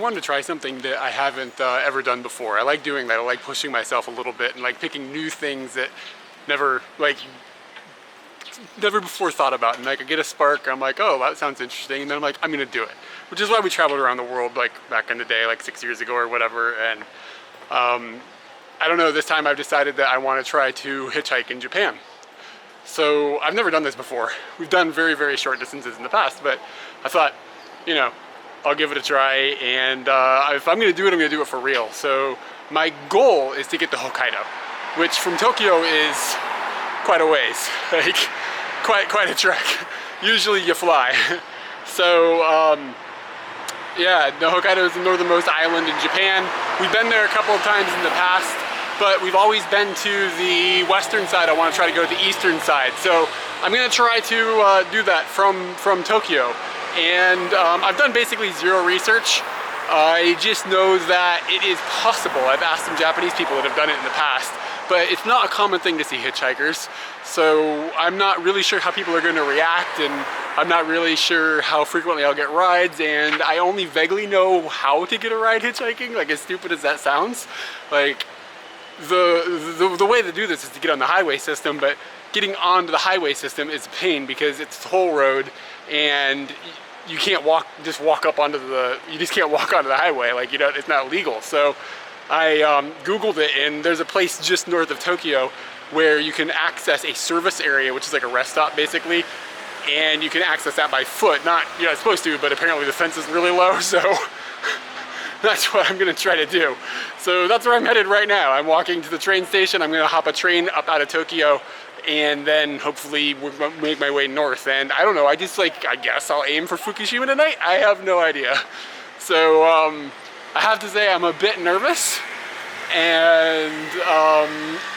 wanted to try something that I haven't ever done before. I like doing that. I like pushing myself a little bit and like picking new things that never before thought about, and like I get a spark, I'm like, oh, that sounds interesting, and then I'm like, I'm gonna do it. Which is why we traveled around the world like back in the day, like 6 years ago or whatever. And I don't know, this time I've decided that I want to try to hitchhike in Japan. So I've never done this before. We've done very, very short distances in the past, but I thought, you know, I'll give it a try, and if I'm gonna do it, I'm gonna do it for real. So my goal is to get to Hokkaido, which from Tokyo is quite a ways, like quite a trek. Usually you fly. So yeah, Hokkaido is the northernmost island in Japan. We've been there a couple of times in the past, but we've always been to the western side. I want to try to go to the eastern side. So I'm gonna try to do that from Tokyo. And I've done basically zero research. I just know that it is possible. I've asked some Japanese people that have done it in the past, but it's not a common thing to see hitchhikers. So I'm not really sure how people are going to react, and I'm not really sure how frequently I'll get rides, and I only vaguely know how to get a ride hitchhiking, like as stupid as that sounds. Like the way to do this is to get on the highway system, but getting onto the highway system is a pain because it's a toll road, and you can't just walk up onto you just can't walk onto the highway, like, you know, it's not legal. So I Googled it, and there's a place just north of Tokyo where you can access a service area, which is like a rest stop basically, and you can access that by foot. Not, you're not supposed to, but apparently the fence is really low, so that's what I'm gonna try to do. So that's where I'm headed right now. I'm walking to the train station. I'm gonna hop a train up out of Tokyo, and then hopefully make my way north. And I don't know, I guess I'll aim for Fukushima tonight? I have no idea. So I have to say I'm a bit nervous, and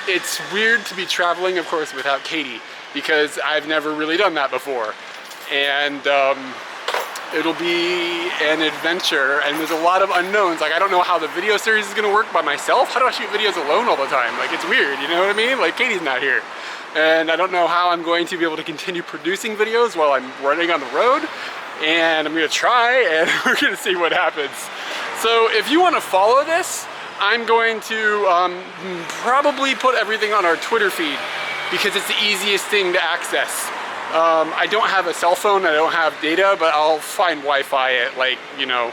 it's weird to be traveling, of course, without Katie, because I've never really done that before. And it'll be an adventure, and there's a lot of unknowns. Like, I don't know how the video series is gonna work by myself. How do I shoot videos alone all the time? Like, it's weird, you know what I mean? Like, Katie's not here. And I don't know how I'm going to be able to continue producing videos while I'm running on the road. And I'm gonna try, and we're gonna see what happens. So if you wanna follow this, I'm going to probably put everything on our Twitter feed, because it's the easiest thing to access. I don't have a cell phone, I don't have data, but I'll find Wi-Fi at, like, you know,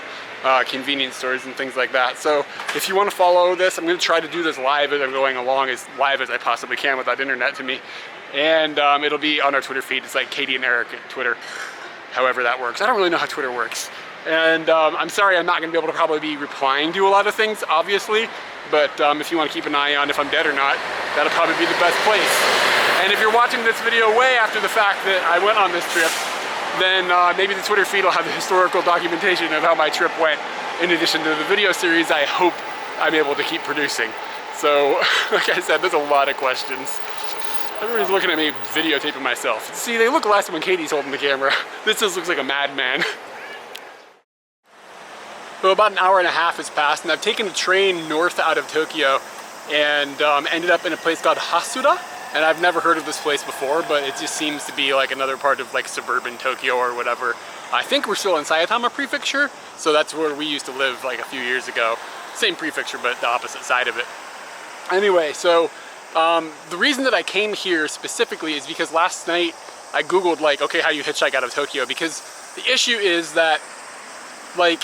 convenience stores and things like that. So if you want to follow this, I'm going to try to do this live as I'm going along, as live as I possibly can without internet to me. And it'll be on our Twitter feed. It's like Katie and Eric at Twitter, however that works. I don't really know how Twitter works. And I'm sorry I'm not going to be able to probably be replying to a lot of things, obviously. But if you want to keep an eye on if I'm dead or not, that'll probably be the best place. And if you're watching this video way after the fact that I went on this trip, then maybe the Twitter feed will have the historical documentation of how my trip went. In addition to the video series, I hope I'm able to keep producing. So, like I said, there's a lot of questions. Everybody's looking at me videotaping myself. See, they look less when Katie's holding the camera. This just looks like a madman. So about an hour and a half has passed, and I've taken a train north out of Tokyo and ended up in a place called Hasuda. And I've never heard of this place before, but it just seems to be like another part of like suburban Tokyo or whatever. I think we're still in Saitama Prefecture, so that's where we used to live like a few years ago. Same prefecture, but the opposite side of it. Anyway, so the reason that I came here specifically is because last night I Googled, like, okay, how you hitchhike out of Tokyo, because the issue is that, like,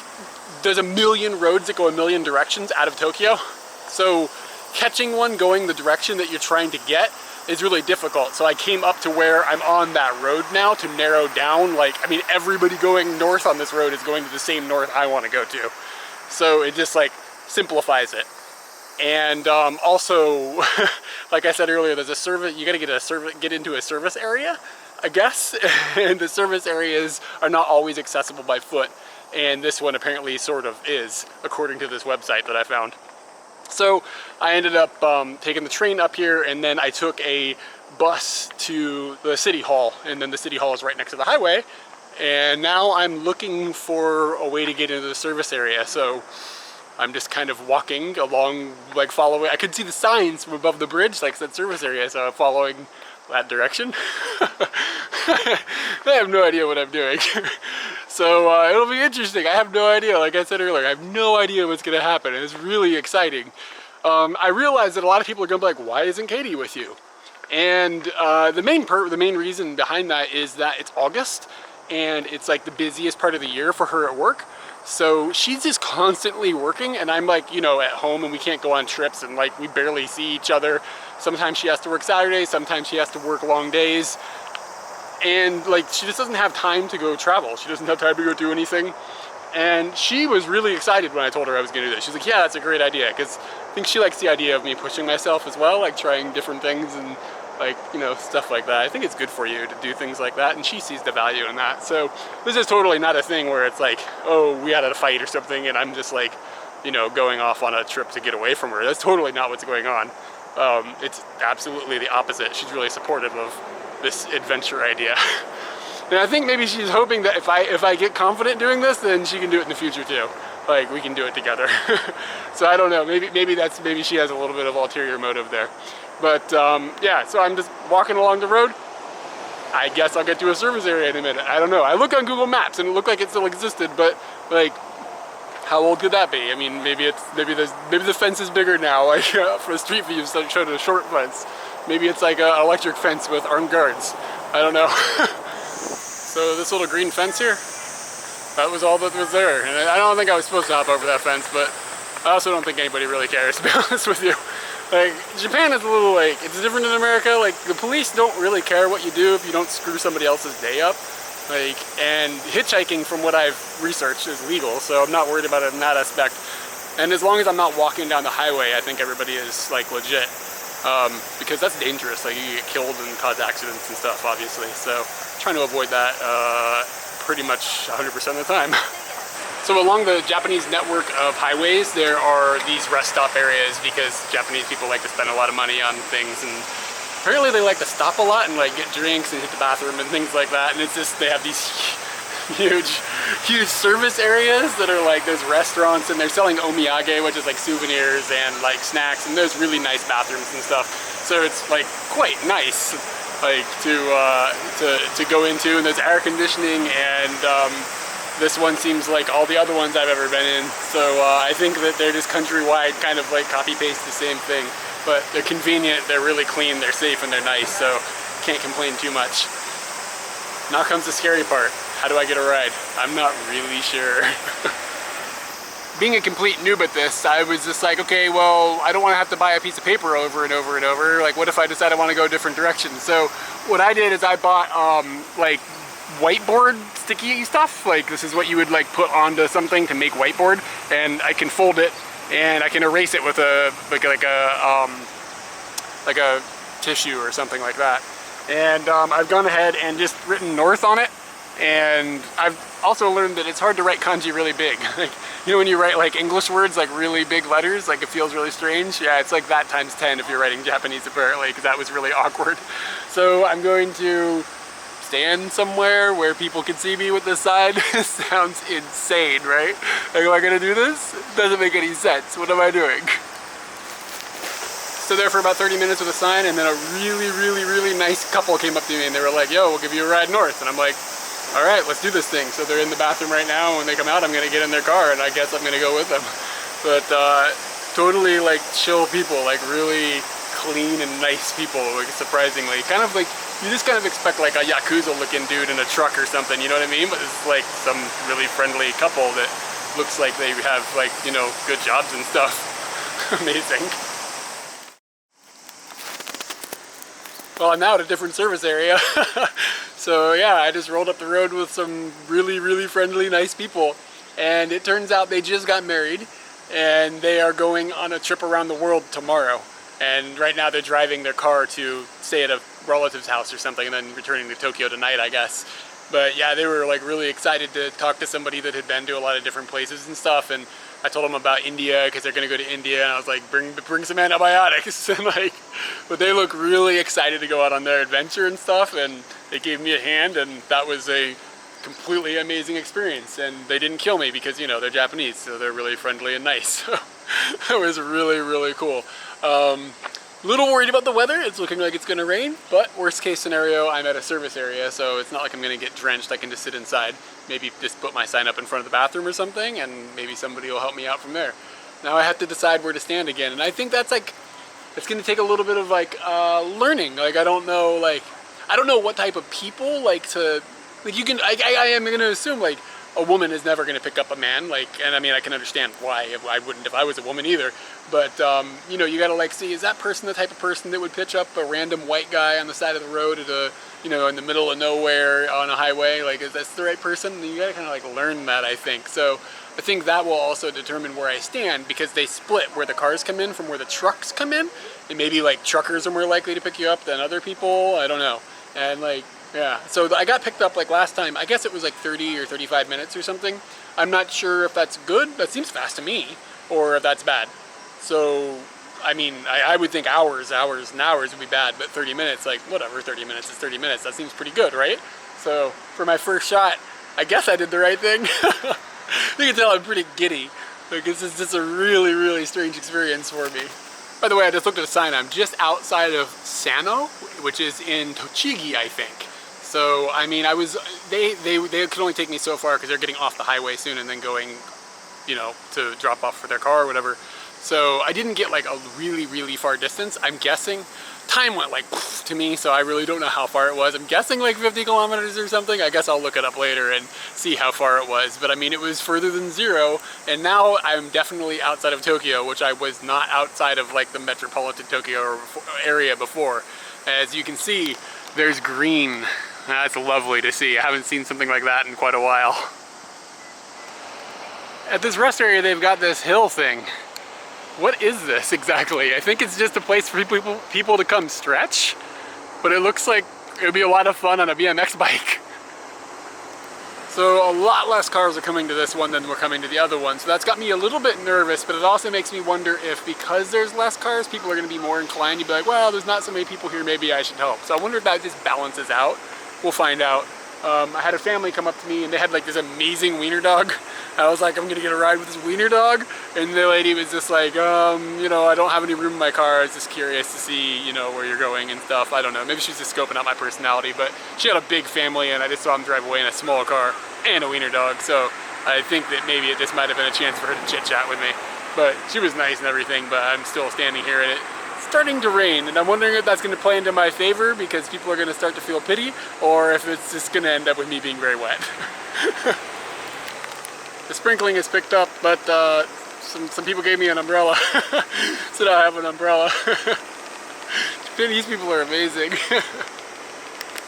there's a million roads that go a million directions out of Tokyo. So catching one going the direction that you're trying to get is really difficult. So I came up to where I'm on that road now to narrow down, like, I mean, everybody going north on this road is going to the same north I want to go to. So it just like simplifies it. And also, like I said earlier, there's a service, you gotta get into a service area, I guess. And the service areas are not always accessible by foot. And this one apparently sort of is, according to this website that I found. So I ended up taking the train up here, and then I took a bus to the city hall, and then the city hall is right next to the highway. And now I'm looking for a way to get into the service area. So I'm just kind of walking along, like following, I could see the signs from above the bridge, like that service area, so I'm following that direction. I have no idea what I'm doing. So it'll be interesting. I have no idea. Like I said earlier, I have no idea what's going to happen. It's really exciting. I realize that a lot of people are going to be like, why isn't Katie with you? And the main reason behind that is that it's August and it's like the busiest part of the year for her at work. So she's just constantly working, and I'm like, you know, at home, and we can't go on trips, and like we barely see each other. Sometimes she has to work Saturdays, sometimes she has to work long days. And like she just doesn't have time to go travel. She doesn't have time to go do anything. And she was really excited when I told her I was gonna do this. She's like, yeah, that's a great idea, because I think she likes the idea of me pushing myself as well, like trying different things and like, you know, stuff like that. I think it's good for you to do things like that, and she sees the value in that. So this is totally not a thing where it's like, oh, we had a fight or something and I'm just like, you know, going off on a trip to get away from her. That's totally not what's going on. It's absolutely the opposite. She's really supportive of this adventure idea. And I think maybe she's hoping that if I get confident doing this, then she can do it in the future too. Like we can do it together. So I don't know, maybe she has a little bit of ulterior motive there. But yeah, so I'm just walking along the road. I guess I'll get to a service area in a minute. I don't know. I look on Google Maps and it looked like it still existed, but like, how old could that be? I mean, maybe the fence is bigger now. Like for the street view, so it showed a short fence. Maybe it's like an electric fence with armed guards. I don't know. So this little green fence here, that was all that was there. And I don't think I was supposed to hop over that fence, but I also don't think anybody really cares, to be honest with you. Like, Japan is a little like, it's different in America. Like, the police don't really care what you do if you don't screw somebody else's day up. Like, and hitchhiking, from what I've researched, is legal, so I'm not worried about it in that aspect. And as long as I'm not walking down the highway, I think everybody is, like, legit. Because that's dangerous. Like, you get killed and cause accidents and stuff, obviously. So, trying to avoid that pretty much 100% of the time. So along the Japanese network of highways, there are these rest stop areas because Japanese people like to spend a lot of money on things, and apparently they like to stop a lot and like get drinks and hit the bathroom and things like that. And it's just, they have these huge service areas that are like, there's restaurants and they're selling omiyage, which is like souvenirs and like snacks, and there's really nice bathrooms and stuff. So it's like quite nice, like to go into, and there's air conditioning, and this one seems like all the other ones I've ever been in. So I think that they're just countrywide, kind of like copy-paste the same thing. But they're convenient, they're really clean, they're safe, and they're nice, so can't complain too much. Now comes the scary part. How do I get a ride? I'm not really sure. Being a complete noob at this, I was just like, okay, well, I don't want to have to buy a piece of paper over and over and over. Like, what if I decide I want to go a different direction? So what I did is I bought like whiteboard sticky stuff. Like, this is what you would like put onto something to make whiteboard, and I can fold it and I can erase it with a like a tissue or something like that. And I've gone ahead and just written north on it. And I've also learned that it's hard to write kanji really big. Like, you know when you write like English words like really big letters, like it feels really strange? Yeah, it's like that times 10 if you're writing Japanese apparently, because that was really awkward. So I'm going to stand somewhere where people can see me with this sign. Sounds insane, right? Like, am I gonna do this? Doesn't make any sense. What am I doing? Stood there for about 30 minutes with a sign, and then a really nice couple came up to me and they were like, yo, we'll give you a ride north. And I'm like, all right, let's do this thing. So they're in the bathroom right now. When they come out, I'm gonna get in their car and I guess I'm gonna go with them. But totally like chill people, like really clean and nice people, like surprisingly. Kind of like, you just kind of expect like a Yakuza looking dude in a truck or something, you know what I mean? But it's like some really friendly couple that looks like they have like, you know, good jobs and stuff. Amazing. Well, I'm now at a different service area. So yeah, I just rolled up the road with some really friendly, nice people. And it turns out they just got married and they are going on a trip around the world tomorrow. And right now they're driving their car to stay at a relative's house or something and then returning to Tokyo tonight, I guess. But yeah, they were like really excited to talk to somebody that had been to a lot of different places and stuff. And I told them about India because they're gonna go to India, and I was like, bring some antibiotics. And like, but they look really excited to go out on their adventure and stuff, and they gave me a hand, and that was a completely amazing experience. And they didn't kill me because, you know, they're Japanese, so they're really friendly and nice. So that was really cool. A little worried about the weather. It's looking like it's gonna rain, but worst case scenario, I'm at a service area, so it's not like I'm gonna get drenched. I can just sit inside, maybe just put my sign up in front of the bathroom or something, and maybe somebody will help me out from there. Now I have to decide where to stand again, and I think that's like, it's gonna take a little bit of like learning. Like I don't know what type of people like to, like you can, I am gonna assume like a woman is never gonna pick up a man, like, and I mean I can understand why I wouldn't if I was a woman either. But you know, you gotta like see, is that person the type of person that would pitch up a random white guy on the side of the road at a, you know, in the middle of nowhere on a highway? Like, is that the right person? And you gotta kind of like learn that, I think. So I think that will also determine where I stand, because they split where the cars come in from where the trucks come in, and maybe like truckers are more likely to pick you up than other people. I don't know. And like, yeah, so I got picked up like last time. I guess it was like 30 or 35 minutes or something. I'm not sure if that's good. That seems fast to me, or if that's bad. So, I mean, I would think hours and hours would be bad, but 30 minutes, like whatever, 30 minutes is 30 minutes. That seems pretty good, right? So for my first shot, I guess I did the right thing. You can tell I'm pretty giddy. Like, this is just a really, really strange experience for me. By the way, I just looked at a sign. I'm just outside of Sano, which is in Tochigi, I think. So, I mean, they could only take me so far because they're getting off the highway soon and then going, you know, to drop off for their car or whatever. So I didn't get like a really, really far distance. I'm guessing time went like to me, so I really don't know how far it was. I'm guessing like 50 kilometers or something. I guess I'll look it up later and see how far it was. But I mean, it was further than 0. And now I'm definitely outside of Tokyo, which I was not outside of like the metropolitan Tokyo area before. As you can see, there's green. That's lovely to see. I haven't seen something like that in quite a while. At this rest area, they've got this hill thing. What is this exactly? I think it's just a place for people to come stretch, but it looks like it would be a lot of fun on a BMX bike. So a lot less cars are coming to this one than were coming to the other one, so that's got me a little bit nervous, but it also makes me wonder if because there's less cars, people are going to be more inclined to be like, well, there's not so many people here, maybe I should help. So I wonder if that just balances out. We'll find out. I had a family come up to me and they had like this amazing wiener dog. I was like, I'm gonna get a ride with this wiener dog, and the lady was just like, you know, I don't have any room in my car. I was just curious to see, you know, where you're going and stuff. I don't know, maybe she's just scoping out my personality, but she had a big family and I just saw him drive away in a small car and a wiener dog, so I think that maybe this might have been a chance for her to chit chat with me. But she was nice and everything, but I'm still standing here and it's starting to rain, and I'm wondering if that's going to play into my favor because people are going to start to feel pity, or if it's just going to end up with me being very wet. The sprinkling is picked up, but some people gave me an umbrella, so now I have an umbrella. Japanese people are amazing.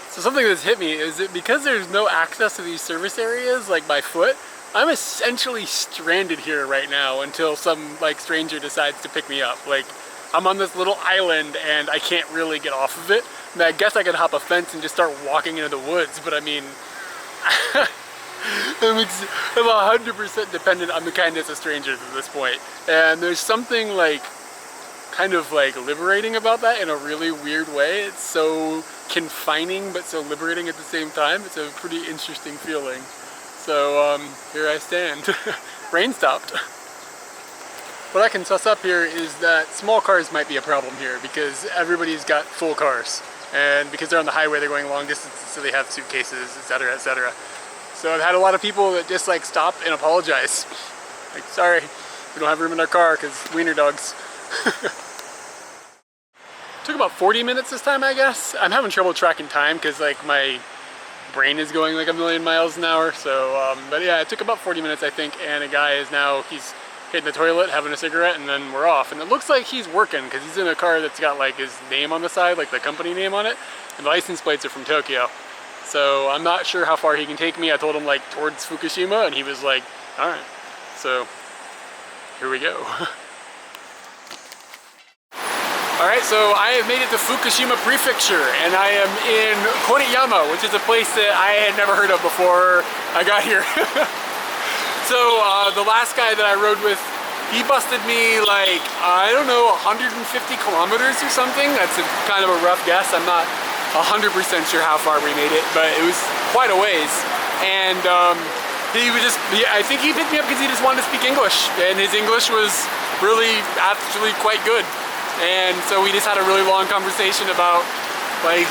So something that's hit me is that because there's no access to these service areas, like by foot, I'm essentially stranded here right now until some like stranger decides to pick me up. Like, I'm on this little island and I can't really get off of it. I mean, I guess I could hop a fence and just start walking into the woods, but I mean, I'm 100% dependent on the kindness of strangers at this point. And there's something like, kind of like liberating about that in a really weird way. It's so confining, but so liberating at the same time. It's a pretty interesting feeling. So here I stand. Rain stopped. What I can suss up here is that small cars might be a problem here because everybody's got full cars. And because they're on the highway, they're going long distances, so they have suitcases, etc., etc. So I've had a lot of people that just like stop and apologize. Like, sorry, we don't have room in our car because wiener dogs. Took about 40 minutes this time, I guess. I'm having trouble tracking time because like my brain is going like a million miles an hour. So, but yeah, it took about 40 minutes, I think. And a guy is now, he's hitting the toilet, having a cigarette, and then we're off. And it looks like he's working because he's in a car that's got like his name on the side, like the company name on it. And the license plates are from Tokyo. So I'm not sure how far he can take me. I told him like towards Fukushima, and he was like, all right. So here we go. All right, so I have made it to Fukushima Prefecture, and I am in Koriyama, which is a place that I had never heard of before I got here. So the last guy that I rode with, he busted me like, I don't know, 150 kilometers or something. That's kind of a rough guess. I'm not 100% sure how far we made it, but it was quite a ways. And he was just, I think he picked me up because he just wanted to speak English, and his English was really actually quite good. And so we just had a really long conversation about like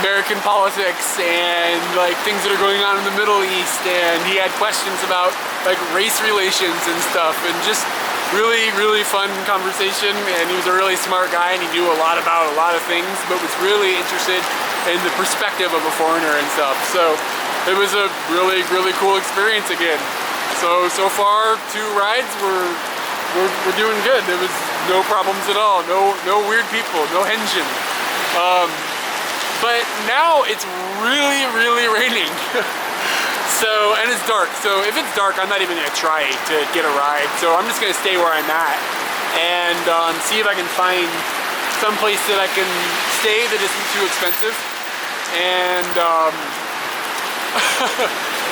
American politics and like things that are going on in the Middle East, and he had questions about like race relations and stuff, and just really fun conversation. And he was a really smart guy, and he knew a lot about a lot of things, but was really interested in the perspective of a foreigner and stuff. So it was a really cool experience again. So far 2 rides we're doing good. There was no problems at all, no weird people, no henshin. But now it's really raining. So, and it's dark. So if it's dark, I'm not even gonna try to get a ride. So I'm just gonna stay where I'm at and see if I can find some place that I can stay that isn't too expensive. And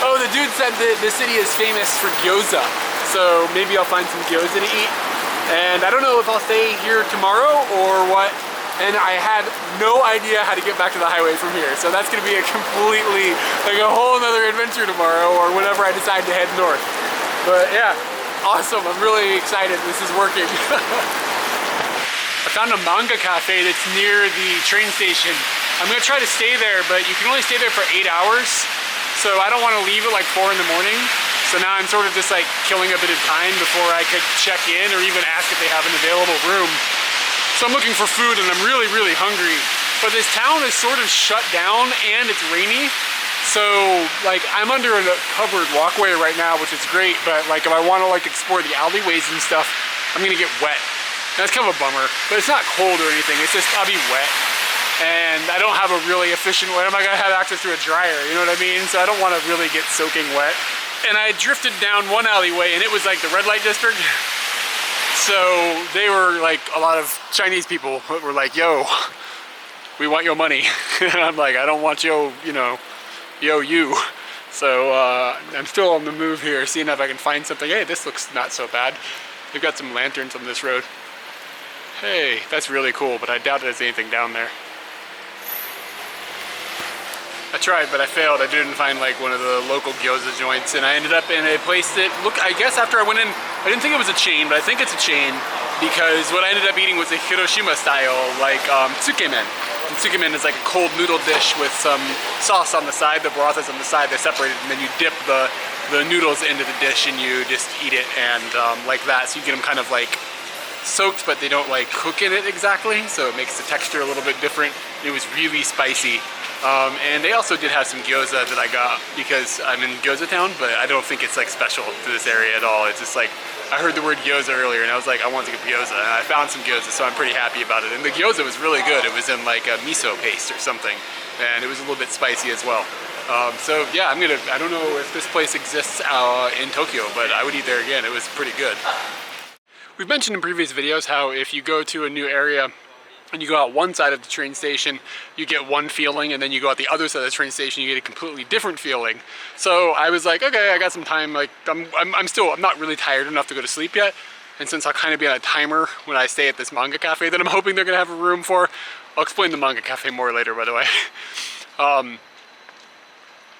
oh, the dude said that the city is famous for gyoza. So maybe I'll find some gyoza to eat. And I don't know if I'll stay here tomorrow or what. And I had no idea how to get back to the highway from here. So that's gonna be a completely, like a whole nother adventure tomorrow or whenever I decide to head north. But yeah, awesome. I'm really excited this is working. I found a manga cafe that's near the train station. I'm gonna try to stay there, but you can only stay there for 8 hours. So I don't wanna leave at like 4 in the morning. So now I'm sort of just like killing a bit of time before I could check in or even ask if they have an available room. So I'm looking for food and I'm really hungry. But this town is sort of shut down and it's rainy. So like I'm under a covered walkway right now, which is great, but like if I want to like explore the alleyways and stuff, I'm gonna get wet. That's kind of a bummer, but it's not cold or anything. It's just I'll be wet. And I don't have a really efficient way. I'm not gonna have access to a dryer, you know what I mean? So I don't wanna really get soaking wet. And I drifted down one alleyway and it was like the red light district. So they were like, a lot of Chinese people were like, yo, we want your money. And I'm like, I don't want yo, you know, yo you. So I'm still on the move here, seeing if I can find something. Hey, this looks not so bad. They've got some lanterns on this road. Hey, that's really cool, but I doubt there's anything down there. I tried, but I failed. I didn't find like one of the local gyoza joints, and I ended up in a place that, look, I guess after I went in, I didn't think it was a chain, but I think it's a chain because what I ended up eating was a Hiroshima style, like tsukemen. And tsukemen is like a cold noodle dish with some sauce on the side, the broth is on the side, they're separated, and then you dip the noodles into the dish and you just eat it, and like that. So you get them kind of like soaked, but they don't like cook in it exactly, so it makes the texture a little bit different. It was really spicy. And they also did have some gyoza that I got because I'm in Gyoza Town, but I don't think it's like special to this area at all. It's just like, I heard the word gyoza earlier and I was like, I want to get gyoza, and I found some gyoza, so I'm pretty happy about it. And the gyoza was really good. It was in like a miso paste or something, and it was a little bit spicy as well. So yeah, I don't know if this place exists in Tokyo, but I would eat there again. It was pretty good. We've mentioned in previous videos how if you go to a new area and you go out one side of the train station, you get one feeling, and then you go out the other side of the train station, you get a completely different feeling. So I was like, okay, I got some time. Like I'm not really tired enough to go to sleep yet. And since I'll kind of be on a timer when I stay at this manga cafe that I'm hoping they're gonna have a room for, I'll explain the manga cafe more later, by the way.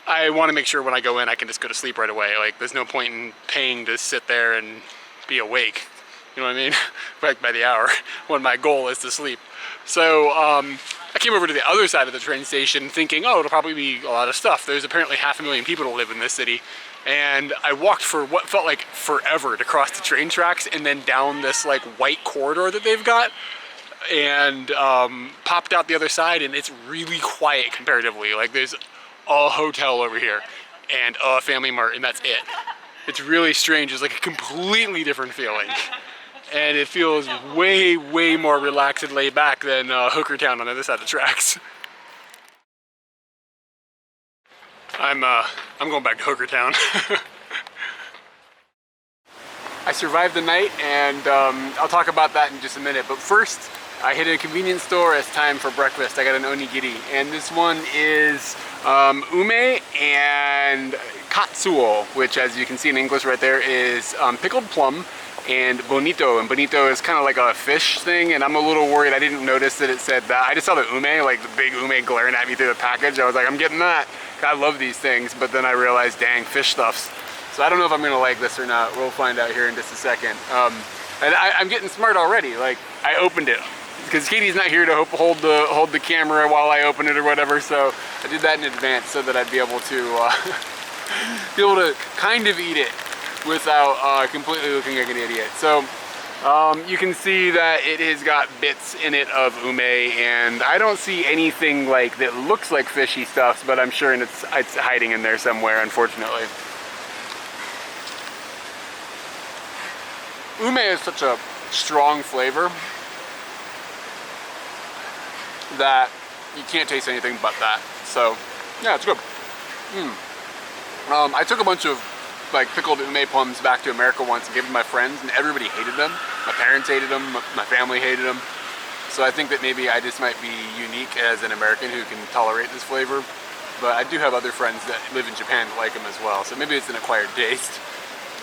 I want to make sure when I go in, I can just go to sleep right away. Like there's no point in paying to sit there and be awake. You know what I mean? Like by the hour, when my goal is to sleep. So I came over to the other side of the train station thinking, oh, it'll probably be a lot of stuff. There's apparently 500,000 people to live in this city. And I walked for what felt like forever to cross the train tracks and then down this like white corridor that they've got, and popped out the other side, and it's really quiet comparatively. Like there's a hotel over here and a Family Mart, and that's it. It's really strange. It's like a completely different feeling. And it feels way more relaxed and laid back than Hooker Town on the other side of the tracks. I'm going back to Hooker Town. I survived the night, and I'll talk about that in just a minute. But first, I hit a convenience store. It's time for breakfast. I got an onigiri, and this one is ume and katsuo, which, as you can see in English right there, is pickled plum, and bonito. And bonito is kind of like a fish thing, and I'm a little worried. I didn't notice that it said that. I just saw the ume, like the big ume glaring at me through the package. I was like, I'm getting that. I love these things, but then I realized, dang, fish stuffs. So I don't know if I'm gonna like this or not. We'll find out here in just a second. And I'm getting smart already. Like, I opened it because Katie's not here to hold the camera while I open it or whatever. So I did that in advance so that I'd be able to kind of eat it without completely looking like an idiot. So you can see that it has got bits in it of ume, and I don't see anything like that looks like fishy stuff, but I'm sure it's hiding in there somewhere, unfortunately. Ume is such a strong flavor that you can't taste anything but that. So yeah, it's good. I took a bunch of like pickled ume plums back to America once and gave them to my friends, and everybody hated them. My parents hated them, my family hated them. So I think that maybe I just might be unique as an American who can tolerate this flavor. But I do have other friends that live in Japan that like them as well, so maybe it's an acquired taste.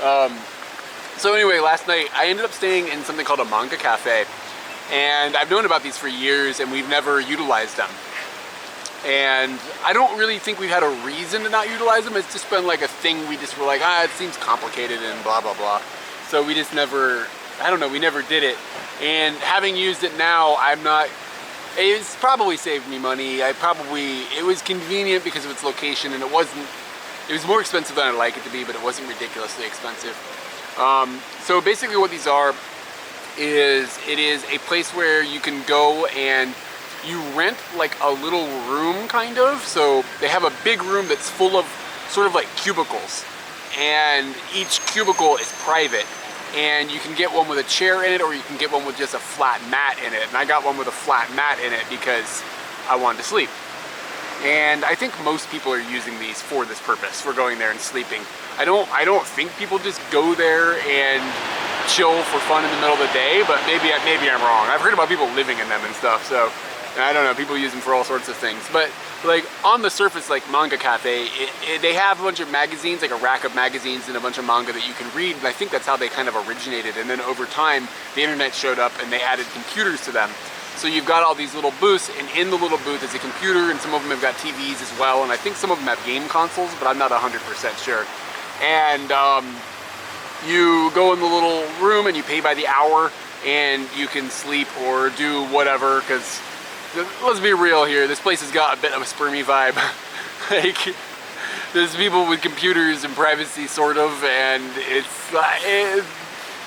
So anyway, last night I ended up staying in something called a manga cafe, and I've known about these for years and we've never utilized them. And I don't really think we've had a reason to not utilize them. It's just been like a thing we just were like, it seems complicated and blah, blah, blah. So we just never, I don't know, we never did it. And having used it now, it's probably saved me money. It was convenient because of its location, and it was more expensive than I'd like it to be, but it wasn't ridiculously expensive. So basically what these are is, it is a place where you can go and you rent like a little room, kind of. So they have a big room that's full of sort of like cubicles, and each cubicle is private, and you can get one with a chair in it, or you can get one with just a flat mat in it. And I got one with a flat mat in it because I wanted to sleep. And I think most people are using these for this purpose, for going there and sleeping. I don't think people just go there and chill for fun in the middle of the day, but maybe I'm wrong. I've heard about people living in them and stuff, so I don't know, people use them for all sorts of things. But like on the surface, like Manga Cafe, they have a bunch of magazines, like a rack of magazines and a bunch of manga that you can read, and I think that's how they kind of originated. And then over time, the internet showed up and they added computers to them. So you've got all these little booths, and in the little booth is a computer, and some of them have got TVs as well, and I think some of them have game consoles, but I'm not 100% sure. And you go in the little room and you pay by the hour, and you can sleep or do whatever, because let's be real here, this place has got a bit of a spermy vibe. Like, there's people with computers and privacy, sort of, and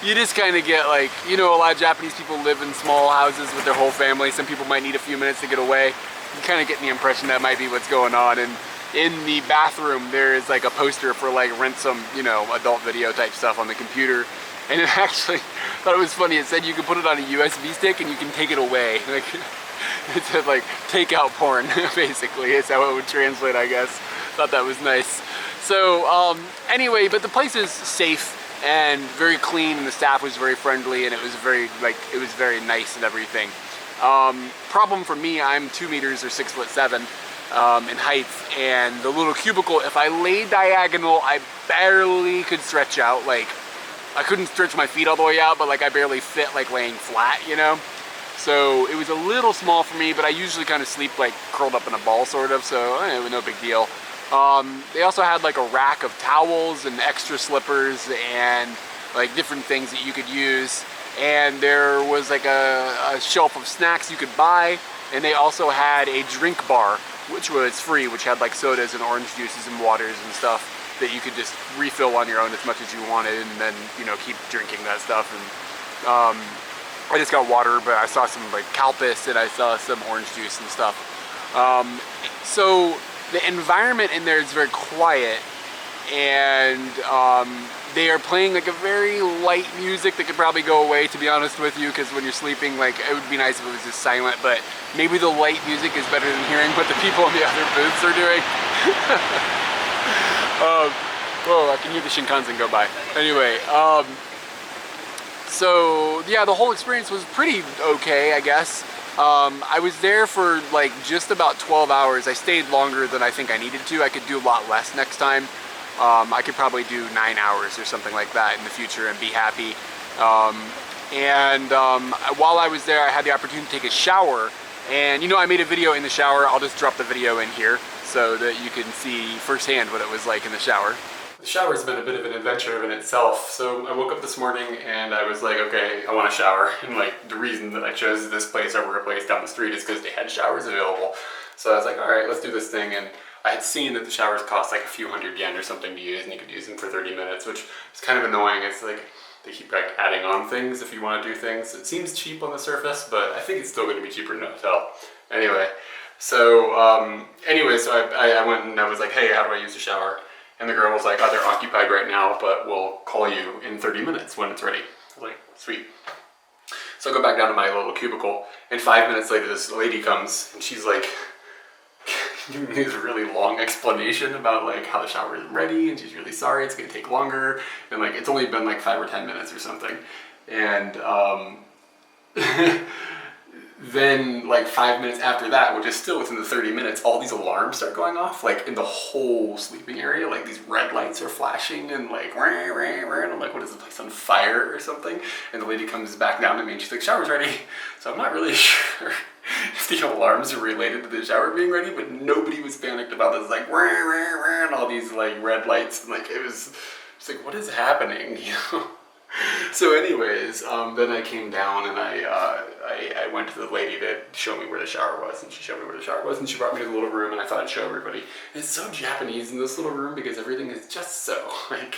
you just kind of get like, you know, a lot of Japanese people live in small houses with their whole family. Some people might need a few minutes to get away. You kind of get the impression that might be what's going on. And in the bathroom, there is like a poster for like rent some, you know, adult video type stuff on the computer. And it actually, I thought it was funny, it said you can put it on a USB stick and you can take it away. Like, it said like takeout porn, basically, is how it would translate, I guess. Thought that was nice. So anyway, but the place is safe and very clean, and the staff was very friendly, and it was very nice and everything. Problem for me, I'm 2 meters or 6'7" in height, and the little cubicle, if I lay diagonal, I barely could stretch out. Like, I couldn't stretch my feet all the way out, but like I barely fit like laying flat, you know? So it was a little small for me, but I usually kind of sleep like curled up in a ball, sort of, so it was no big deal. They also had like a rack of towels and extra slippers and like different things that you could use. And there was like a shelf of snacks you could buy. And they also had a drink bar, which was free, which had like sodas and orange juices and waters and stuff that you could just refill on your own as much as you wanted, and then, you know, keep drinking that stuff. And I just got water, but I saw some like Calpis and I saw some orange juice and stuff. So the environment in there is very quiet, and they are playing like a very light music that could probably go away, to be honest with you, because when you're sleeping, like, it would be nice if it was just silent, but maybe the light music is better than hearing what the people in the other booths are doing. Whoa, I can hear the Shinkansen go by. Anyway, so yeah, the whole experience was pretty okay, I guess. I was there for like just about 12 hours. I stayed longer than I think I needed to. I could do a lot less next time. I could probably do 9 hours or something like that in the future and be happy. While I was there, I had the opportunity to take a shower. And you know, I made a video in the shower. I'll just drop the video in here so that you can see firsthand what it was like in the shower. the shower's been a bit of an adventure in itself. So I woke up this morning and I was like, okay, I want a shower. And like the reason that I chose this place over a place down the street is because they had showers available. So I was like, all right, let's do this thing. And I had seen that the showers cost like a few hundred yen or something to use, and you could use them for 30 minutes, which is kind of annoying. It's like they keep like adding on things if you want to do things. It seems cheap on the surface, but I think it's still going to be cheaper in a hotel. Anyway, so I went and I was like, hey, how do I use the shower? And the girl was like, oh, they're occupied right now, but we'll call you in 30 minutes when it's ready. I was like, sweet. So I go back down to my little cubicle, and 5 minutes later this lady comes, and she's like, giving me this really long explanation about like how the shower isn't ready, and she's really sorry, it's gonna take longer, and like it's only been like 5 or 10 minutes or something. And then like 5 minutes after that, which is still within the 30 minutes, all these alarms start going off, like in the whole sleeping area. Like these red lights are flashing and like rah, rah, rah, and I'm like, what is the place on fire or something? And the lady comes back down to me and she's like, shower's ready. So I'm not really sure if the alarms are related to the shower being ready, but nobody was panicked about this like rah, rah, rah, and all these like red lights, and like it's like, what is happening, you know? So anyways, then I came down and I went to the lady to show me where the shower was, and she showed me where the shower was, and she brought me to the little room, and I thought I'd show everybody. And it's so Japanese in this little room because everything is just so like,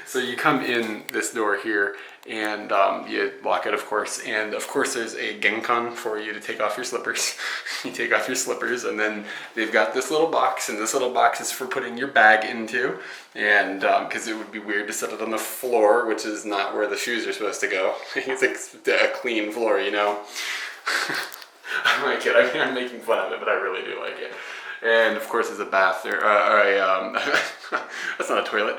so you come in this door here, and you lock it, of course, and of course there's a genkan for you to take off your slippers. You take off your slippers, and then they've got this little box, and this little box is for putting your bag into, and because it would be weird to set it on the floor, which is not where the shoes are supposed to go. It's like a clean floor, you know. I like it. I mean, I'm making fun of it, but I really do like it. And of course there's a bath there, that's not a toilet.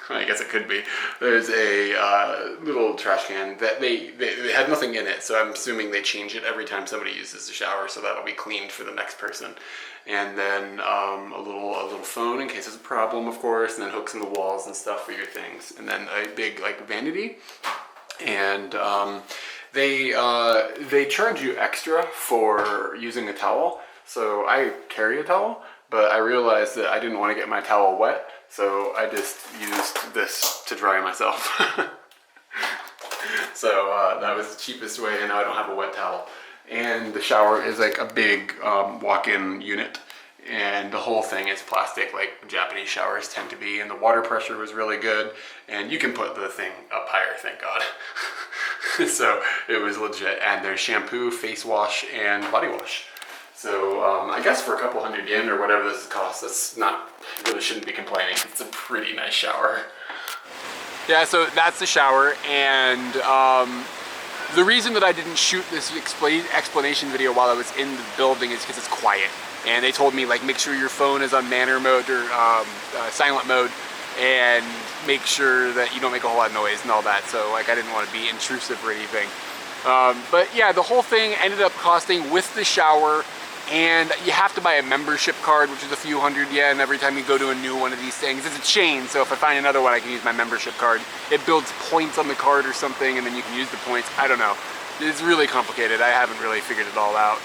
I guess it could be. There's a little trash can that they had nothing in it, so I'm assuming they change it every time somebody uses the shower, so that'll be cleaned for the next person. And then a little phone in case there's a problem, of course, and then hooks in the walls and stuff for your things. And then a big like vanity. And they charge you extra for using a towel. So I carry a towel, but I realized that I didn't want to get my towel wet, so I just used this to dry myself. So that was the cheapest way, and now I don't have a wet towel. And the shower is like a big walk-in unit, and the whole thing is plastic like Japanese showers tend to be, and the water pressure was really good, and you can put the thing up higher, thank God. So it was legit, and there's shampoo, face wash, and body wash. So I guess for a couple hundred yen or whatever this costs, that's not, really shouldn't be complaining. It's a pretty nice shower. Yeah, so that's the shower, and the reason that I didn't shoot this explanation video while I was in the building is because it's quiet. And they told me like make sure your phone is on manner mode or silent mode, and make sure that you don't make a whole lot of noise and all that. So like I didn't want to be intrusive or anything. But yeah, the whole thing ended up costing with the shower, and you have to buy a membership card, which is a few hundred yen every time you go to a new one of these things. It's a chain, so if I find another one, I can use my membership card. It builds points on the card or something, and then you can use the points. I don't know. It's really complicated. I haven't really figured it all out.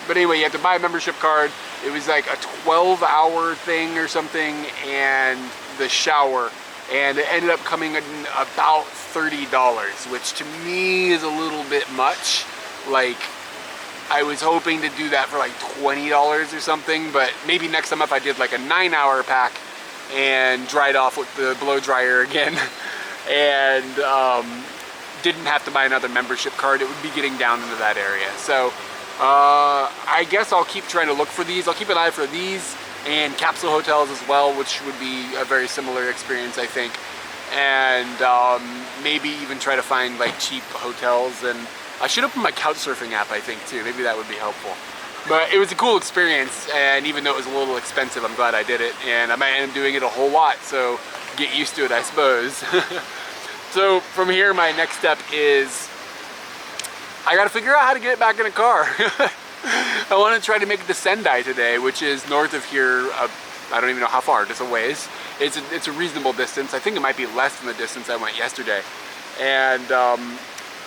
But anyway, you have to buy a membership card. It was like a 12-hour thing or something, and the shower, and it ended up coming in about $30, which to me is a little bit much. Like, I was hoping to do that for like $20 or something, but maybe next time if I did like a 9-hour pack and dried off with the blow dryer again, and didn't have to buy another membership card, it would be getting down into that area. So I guess I'll keep trying to look for these. I'll keep an eye for these and capsule hotels as well, which would be a very similar experience, I think. And maybe even try to find like cheap hotels, and I should open my couch surfing app, I think, too. Maybe that would be helpful. But it was a cool experience, and even though it was a little expensive, I'm glad I did it. And I might end up doing it a whole lot, so get used to it, I suppose. So from here, my next step is I gotta figure out how to get it back in a car. I want to try to make it to Sendai today, which is north of here. I don't even know how far, just a ways. It's a reasonable distance. I think it might be less than the distance I went yesterday. And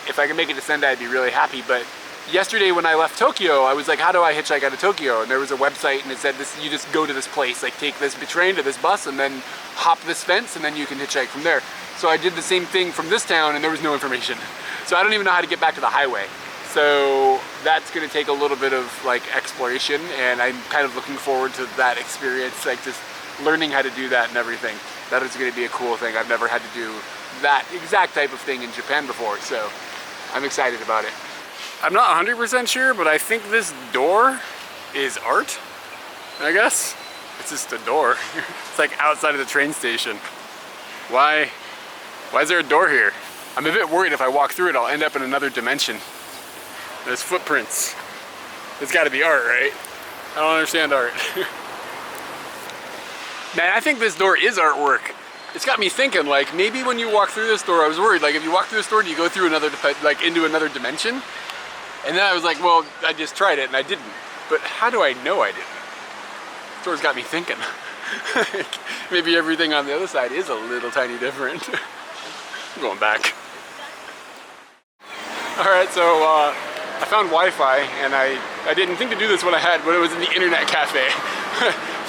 if I can make it to Sendai, I'd be really happy. But yesterday when I left Tokyo, I was like, how do I hitchhike out of Tokyo? And there was a website and it said this, you just go to this place, like take this train to this bus and then hop this fence and then you can hitchhike from there. So I did the same thing from this town and there was no information. So I don't even know how to get back to the highway. So that's gonna take a little bit of like exploration, and I'm kind of looking forward to that experience, like just learning how to do that and everything. That is gonna be a cool thing. I've never had to do that exact type of thing in Japan before, so I'm excited about it. I'm not 100% sure, but I think this door is art, I guess. It's just a door. It's like outside of the train station. Why is there a door here? I'm a bit worried if I walk through it, I'll end up in another dimension. There's footprints. It's gotta be art, right? I don't understand art. Man, I think this door is artwork. It's got me thinking, like, maybe when you walk through this door, I was worried, like, if you walk through this door, do you go through another, like, into another dimension? And then I was like, well, I just tried it and I didn't. But how do I know I didn't? This door's got me thinking. Maybe everything on the other side is a little tiny different. I'm going back. Alright, so, I found Wi-Fi, and I didn't think to do this when I had, but it was in the internet cafe.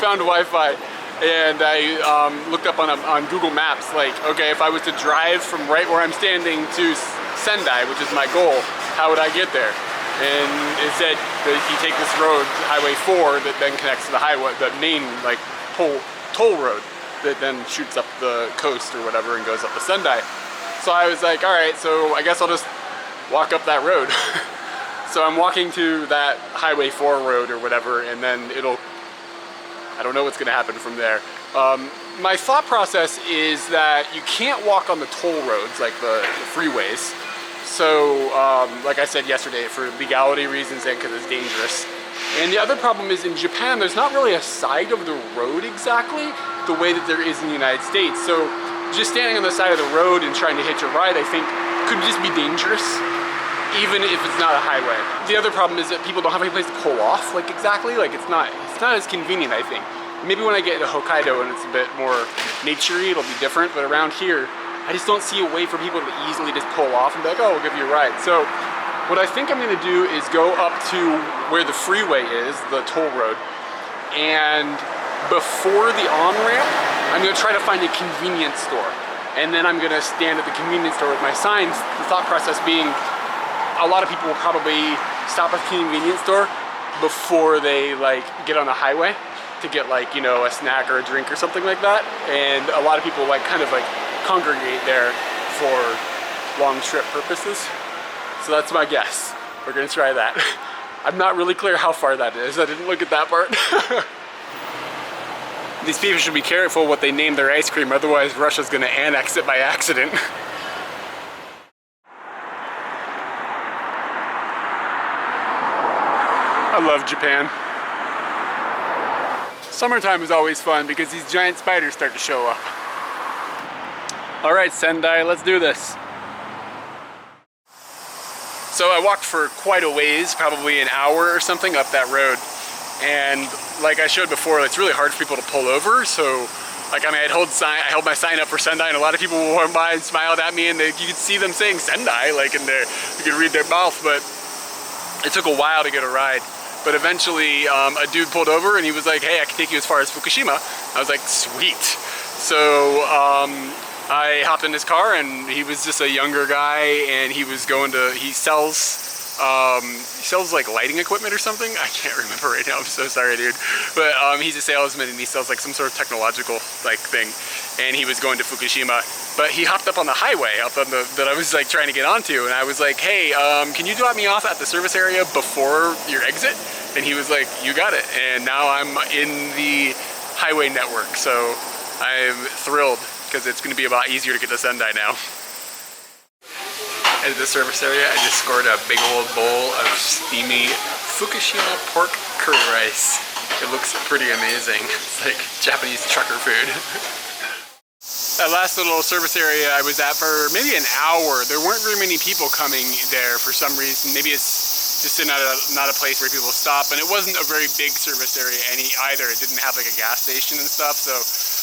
Found Wi-Fi, and I looked up on Google Maps, like, okay, if I was to drive from right where I'm standing to Sendai, which is my goal, how would I get there? And it said that if you take this road, Highway 4, that then connects to the highway, the main, like, toll road, that then shoots up the coast or whatever and goes up to Sendai. So I was like, alright, so I guess I'll just walk up that road. So I'm walking to that Highway 4 road or whatever, and then I don't know what's gonna happen from there. My thought process is that you can't walk on the toll roads, like the freeways. So, like I said yesterday, for legality reasons and because it's dangerous. And the other problem is in Japan, there's not really a side of the road exactly the way that there is in the United States. So just standing on the side of the road and trying to hitch a ride, I think, could just be dangerous, even if it's not a highway. The other problem is that people don't have any place to pull off, like exactly, like it's not as convenient, I think. Maybe when I get to Hokkaido and it's a bit more naturey, it'll be different, but around here, I just don't see a way for people to easily just pull off and be like, oh, we'll give you a ride. So what I think I'm gonna do is go up to where the freeway is, the toll road, and before the on-ramp, I'm gonna try to find a convenience store. And then I'm gonna stand at the convenience store with my signs, the thought process being, a lot of people will probably stop at the convenience store before they like get on the highway to get like, you know, a snack or a drink or something like that. And a lot of people like kind of like congregate there for long trip purposes. So that's my guess. We're gonna try that. I'm not really clear how far that is. I didn't look at that part. These people should be careful what they name their ice cream, otherwise Russia's gonna annex it by accident. I love Japan. Summertime is always fun because these giant spiders start to show up. All right, Sendai, let's do this. So I walked for quite a ways, probably an hour or something up that road. And like I showed before, it's really hard for people to pull over. So like, I mean, I held my sign up for Sendai, and a lot of people went by and smiled at me, and you could see them saying Sendai, like in there, you could read their mouth, but it took a while to get a ride. But eventually a dude pulled over and he was like, hey, I can take you as far as Fukushima. I was like, sweet. So I hopped in his car, and he was just a younger guy, and he was going to, he sells like lighting equipment or something. I can't remember right now, I'm so sorry, dude. But he's a salesman, and he sells like some sort of technological like thing. And he was going to Fukushima, but he hopped up on the highway up on that I was like trying to get onto, and I was like, hey, can you drop me off at the service area before your exit? And he was like, you got it. And now I'm in the highway network, so I'm thrilled because it's going to be a lot easier to get to Sendai now. At the service area, I just scored a big old bowl of steamy Fukushima pork curry rice. It looks pretty amazing. It's like Japanese trucker food. That last little service area I was at for maybe an hour, there weren't very many people coming there for some reason. Maybe it's just not a place where people stop, and it wasn't a very big service area either. It didn't have like a gas station and stuff, so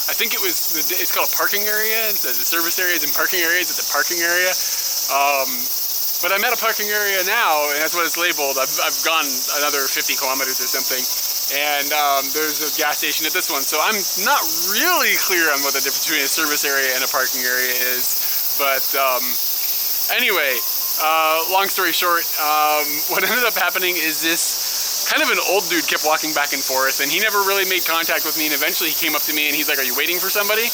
I think it's called a parking area. It says the service areas and parking areas. It's a parking area. But I'm at a parking area now, and that's what it's labeled. I've gone another 50 kilometers or something, and there's a gas station at this one. So I'm not really clear on what the difference between a service area and a parking area is. But anyway, long story short, what ended up happening is this kind of an old dude kept walking back and forth, and he never really made contact with me, and eventually he came up to me and he's like, "Are you waiting for somebody?"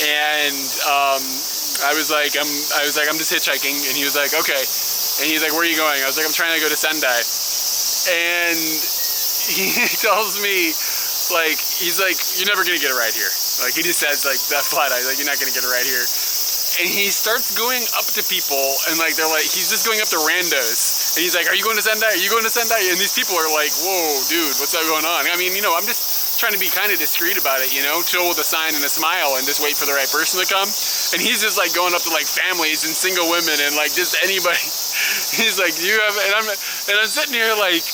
And I was like, I'm just hitchhiking, and he was like, "Okay." And he's like, "Where are you going?" I was like, "I'm trying to go to Sendai." And he tells me, like, he's like, "You're never gonna get a ride here." Like, he just says, like, that flat out, like, "You're not gonna get a ride here." And he starts going up to people, and like, they're like, he's just going up to randos, and he's like, "Are you going to Sendai? Are you going to Sendai?" And these people are like, "Whoa, dude, what's that going on?" I mean, you know, I'm just trying to be kind of discreet about it, you know, chill with a sign and a smile and just wait for the right person to come. And he's just like going up to like families and single women and like just anybody. He's like, "You have," and I'm sitting here like,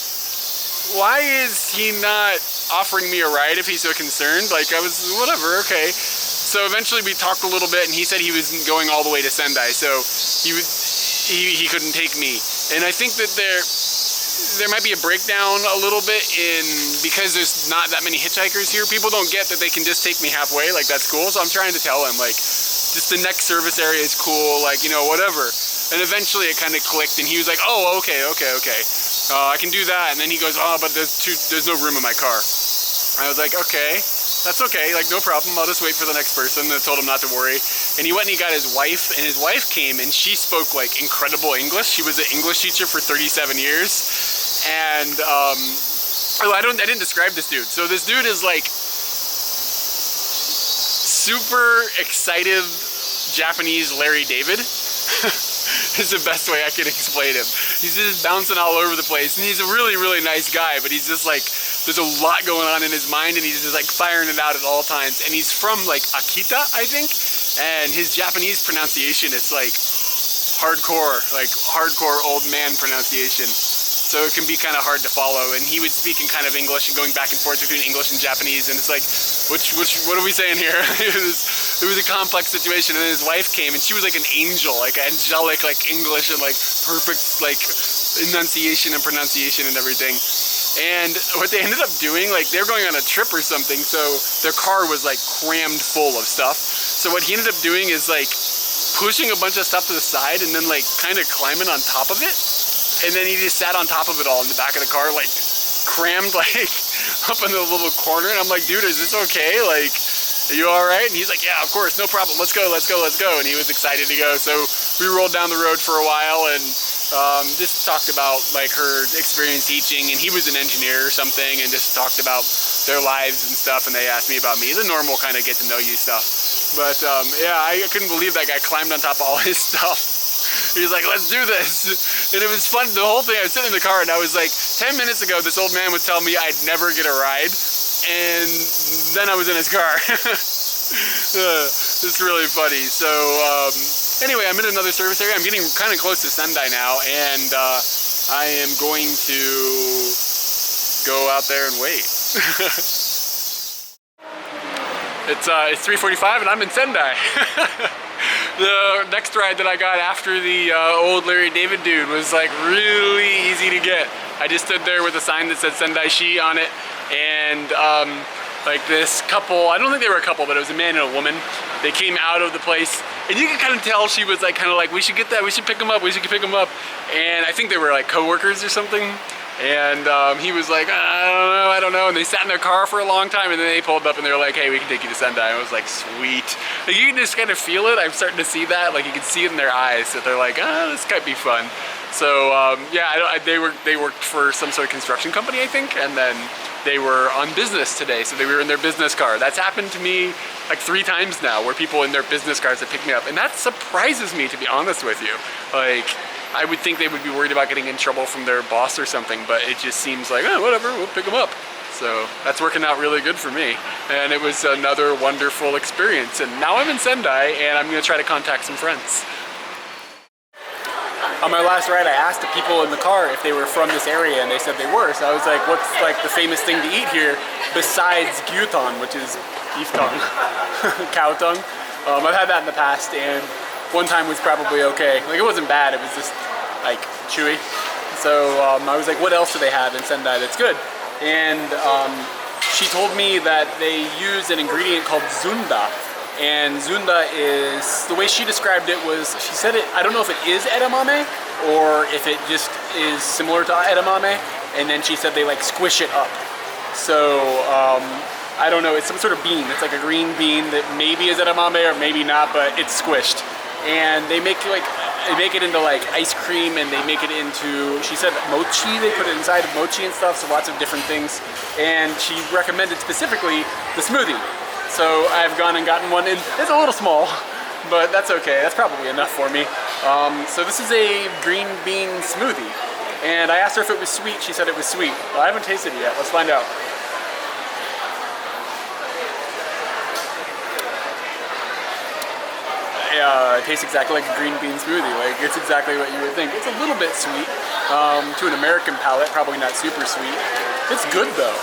why is he not offering me a ride if he's so concerned? Like, I was, whatever, okay. So eventually we talked a little bit, and he said he was going all the way to Sendai, so he couldn't take me. And I think that there might be a breakdown a little bit because there's not that many hitchhikers here. People don't get that they can just take me halfway, like, that's cool. So I'm trying to tell him, like, just the next service area is cool, like, you know, whatever. And eventually it kind of clicked, and he was like, "Oh, okay. I can do that." And then he goes, "Oh, but there's no room in my car." I was like, "Okay, that's okay, like, no problem. I'll just wait for the next person." And I told him not to worry. And he went and he got his wife, and his wife came, and she spoke like incredible English. She was an English teacher for 37 years. And I didn't describe this dude. So this dude is like super excited Japanese Larry David. Is the best way I can explain him. He's just bouncing all over the place, and he's a really, really nice guy, but he's just like, there's a lot going on in his mind, and he's just like firing it out at all times. And he's from like Akita, I think, and his Japanese pronunciation is like hardcore old man pronunciation. So it can be kind of hard to follow, and he would speak in kind of English and going back and forth between English and Japanese, and it's like, what are we saying here? It was a complex situation. And then his wife came, and she was like an angel, like angelic, like English, and like perfect like enunciation and pronunciation and everything. And what they ended up doing, like, they were going on a trip or something, so their car was like crammed full of stuff. So what he ended up doing is like pushing a bunch of stuff to the side and then like kind of climbing on top of it. And then he just sat on top of it all in the back of the car, like crammed like up in the little corner. And I'm like, "Dude, is this okay? Like, are you all right?" And he's like, "Yeah, of course, no problem. Let's go. And he was excited to go. So we rolled down the road for a while and just talked about like her experience teaching. And he was an engineer or something, and just talked about their lives and stuff. And they asked me about me, the normal kind of get to know you stuff. But yeah, I couldn't believe that guy climbed on top of all his stuff. He was like, "Let's do this." And it was fun, the whole thing. I was sitting in the car, and I was like, 10 minutes ago, this old man was telling me I'd never get a ride. And then I was in his car. It's really funny. So anyway, I'm in another service area. I'm getting kind of close to Sendai now, and I am going to go out there and wait. It's 3:45, and I'm in Sendai. The next ride that I got after the old Larry David dude was like really easy to get. I just stood there with a sign that said Sendai Shi on it, and like this couple, I don't think they were a couple, but it was a man and a woman. They came out of the place, and you could kind of tell she was like kind of like, "We should get that, we should pick them up, we should pick them up." And I think they were like co-workers or something. And he was like, I don't know. And they sat in their car for a long time, and then they pulled up and they were like, "Hey, we can take you to Sendai." And I was like, sweet. Like, you can just kind of feel it. I'm starting to see that. Like, you can see it in their eyes that they're like, this might be fun. So yeah, they worked for some sort of construction company, I think, and then they were on business today, so they were in their business car. That's happened to me like 3 times now, where people in their business cars have picked me up, and that surprises me, to be honest with you. Like, I would think they would be worried about getting in trouble from their boss or something, but it just seems like, oh, whatever, we'll pick them up. So that's working out really good for me. And it was another wonderful experience. And now I'm in Sendai, and I'm gonna try to contact some friends. On my last ride, I asked the people in the car if they were from this area, and they said they were. So I was like, "What's like the famous thing to eat here besides gyuton," which is beef tongue, cow tongue? I've had that in the past, and one time was probably okay. Like, it wasn't bad, it was just like chewy. So I was like, what else do they have in Sendai that's good? And she told me that they use an ingredient called zunda. And zunda is, the way she described it was, she said it, I don't know if it is edamame or if it just is similar to edamame. And then she said they like squish it up. So I don't know, it's some sort of bean. It's like a green bean that maybe is edamame or maybe not, but it's squished. And they make it into like ice cream, and they make it into, she said mochi, they put it inside of mochi and stuff, so lots of different things. And she recommended specifically the smoothie. So I've gone and gotten one, and it's a little small, but that's okay. That's probably enough for me. So this is a green bean smoothie. And I asked her if it was sweet. She said it was sweet. Well, I haven't tasted it yet. Let's find out. It tastes exactly like a green bean smoothie. Like, it's exactly what you would think. It's a little bit sweet. To an American palate, probably not super sweet. It's good though.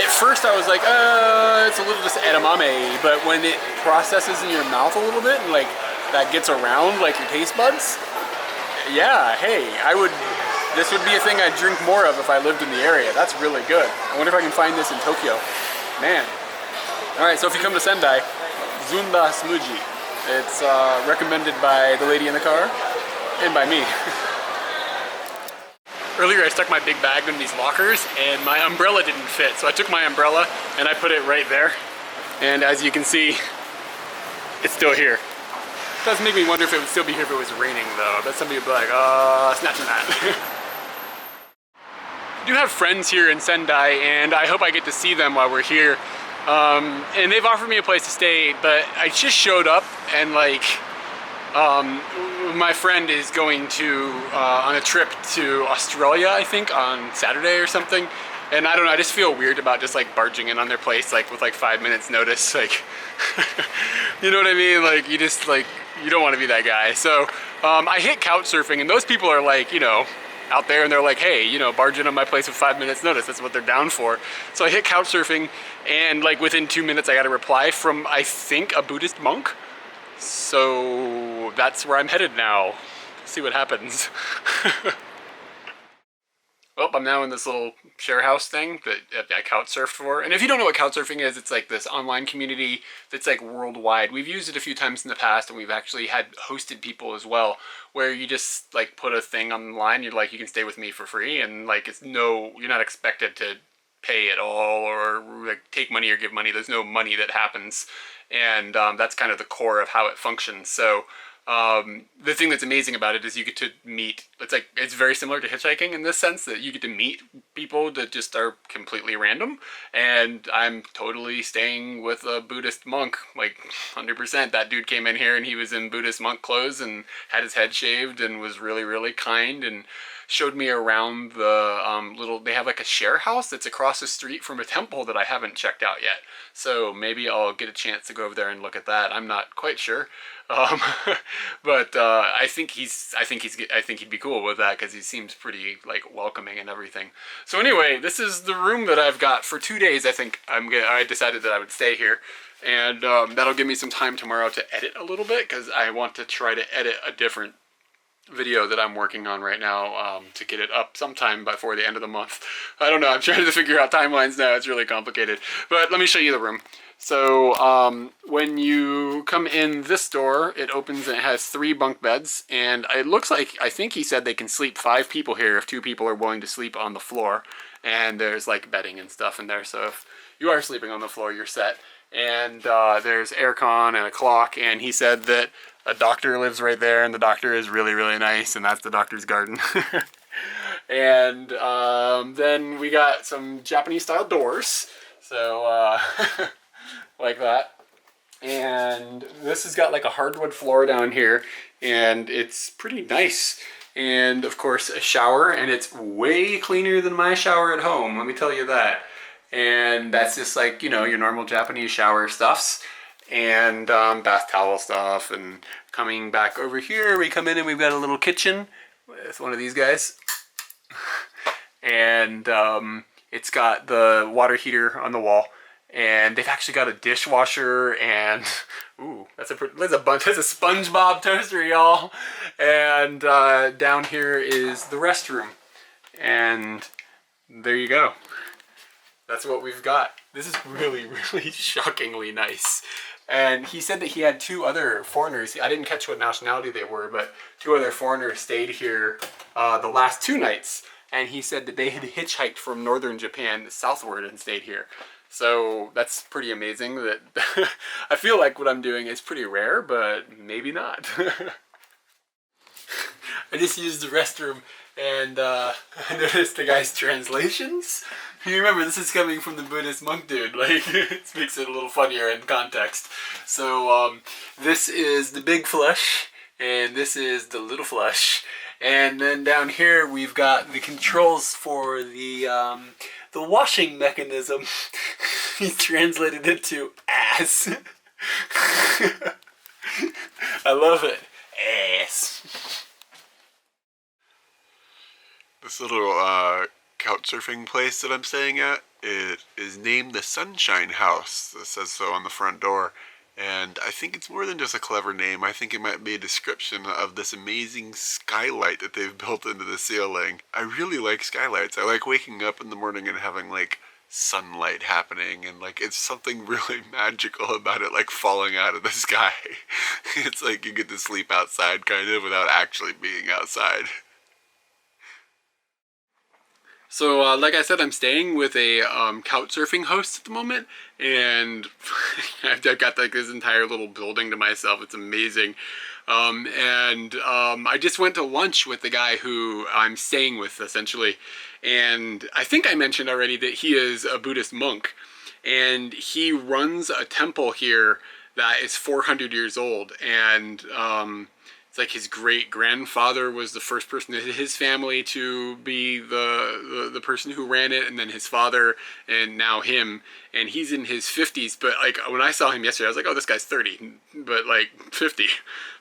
At first I was like, it's a little just edamame, but when it processes in your mouth a little bit and like that gets around like your taste buds, yeah, hey, this would be a thing I'd drink more of if I lived in the area. That's really good. I wonder if I can find this in Tokyo. Man. Alright, so if you come to Sendai, Zunda Smoothie. It's recommended by the lady in the car and by me. Earlier I stuck my big bag in these lockers and my umbrella didn't fit, so I took my umbrella and I put it right there. And as you can see, it's still here. It does make me wonder if it would still be here if it was raining though. But somebody would be like, snatching that. I do have friends here in Sendai and I hope I get to see them while we're here. And they've offered me a place to stay, but I just showed up and like, my friend is going to on a trip to Australia, I think, on Saturday or something. And I don't know, I just feel weird about just like barging in on their place like with like 5 minutes notice. Like, you know what I mean? Like, you just like, you don't want to be that guy. So I hit couch surfing, and those people are like, you know, out there, and they're like, hey, you know, barge in on my place with 5 minutes notice. That's what they're down for. So I hit couch surfing, and like within 2 minutes I got a reply from, I think, a Buddhist monk. So that's where I'm headed now. See what happens. Well, I'm now in this little share house thing that I couch surfed for. And if you don't know what couch surfing is, it's like this online community that's like worldwide. We've used it a few times in the past, and we've actually had hosted people as well, where you just like put a thing online, you're like, you can stay with me for free, and like you're not expected to pay at all or like take money or give money. There's no money that happens. And that's kind of the core of how it functions. So the thing that's amazing about it is you get to meet, it's very similar to hitchhiking in this sense that you get to meet people that just are completely random. And I'm totally staying with a Buddhist monk, like 100%. That dude came in here and he was in Buddhist monk clothes and had his head shaved and was really, really kind and showed me around the they have like a share house that's across the street from a temple that I haven't checked out yet. So maybe I'll get a chance to go over there and look at that. I'm not quite sure. But I think he'd be cool with that because he seems pretty like welcoming and everything. So anyway, this is the room that I've got for 2 days. I think I decided that I would stay here, and that'll give me some time tomorrow to edit a little bit because I want to try to edit a different video that I'm working on right now to get it up sometime before the end of the month. I don't know, I'm trying to figure out timelines now. It's really complicated. But let me show you the room. So when you come in this door, it opens and it has 3 bunk beds, and it looks like, I think he said they can sleep 5 people here if 2 people are willing to sleep on the floor. And there's like bedding and stuff in there, so if you are sleeping on the floor, you're set. And there's aircon and a clock, and he said that a doctor lives right there, and the doctor is really, really nice, and that's the doctor's garden. And then we got some Japanese-style doors, so like that. And this has got like a hardwood floor down here, and it's pretty nice. And of course, a shower, and it's way cleaner than my shower at home, let me tell you that. And that's just like, you know, your normal Japanese shower stuffs. And bath towel stuff. And coming back over here, we come in and we've got a little kitchen with one of these guys. And it's got the water heater on the wall, and they've actually got a dishwasher and Ooh, that's a SpongeBob toaster, y'all. And down here is the restroom. And there you go. That's what we've got. This is really, really shockingly nice. And he said that he had 2 other foreigners. I didn't catch what nationality they were, but 2 other foreigners stayed here the last 2 nights. And he said that they had hitchhiked from northern Japan southward and stayed here. So that's pretty amazing. That I feel like what I'm doing is pretty rare, but maybe not. I just used the restroom and I noticed the guy's translations. You remember, this is coming from the Buddhist monk dude. Like, it makes it a little funnier in context. So this is the big flush, and this is the little flush. And then down here we've got the controls for the washing mechanism. He's translated it to ass. I love it. Ass. This little couch surfing place that I'm staying at, it is named the Sunshine House. It says so on the front door. And I think it's more than just a clever name. I think it might be a description of this amazing skylight that they've built into the ceiling. I really like skylights. I like waking up in the morning and having like sunlight happening, and like it's something really magical about it, like falling out of the sky. It's like you get to sleep outside kind of without actually being outside. So, like I said, I'm staying with a couch surfing host at the moment, and I've got like this entire little building to myself. It's amazing. I just went to lunch with the guy who I'm staying with, essentially. And I think I mentioned already that he is a Buddhist monk, and he runs a temple here that is 400 years old. And it's like his great-grandfather was the first person in his family to be the person who ran it, and then his father, and now him. And he's in his 50s, but like when I saw him yesterday, I was like, oh, this guy's 30, but like 50.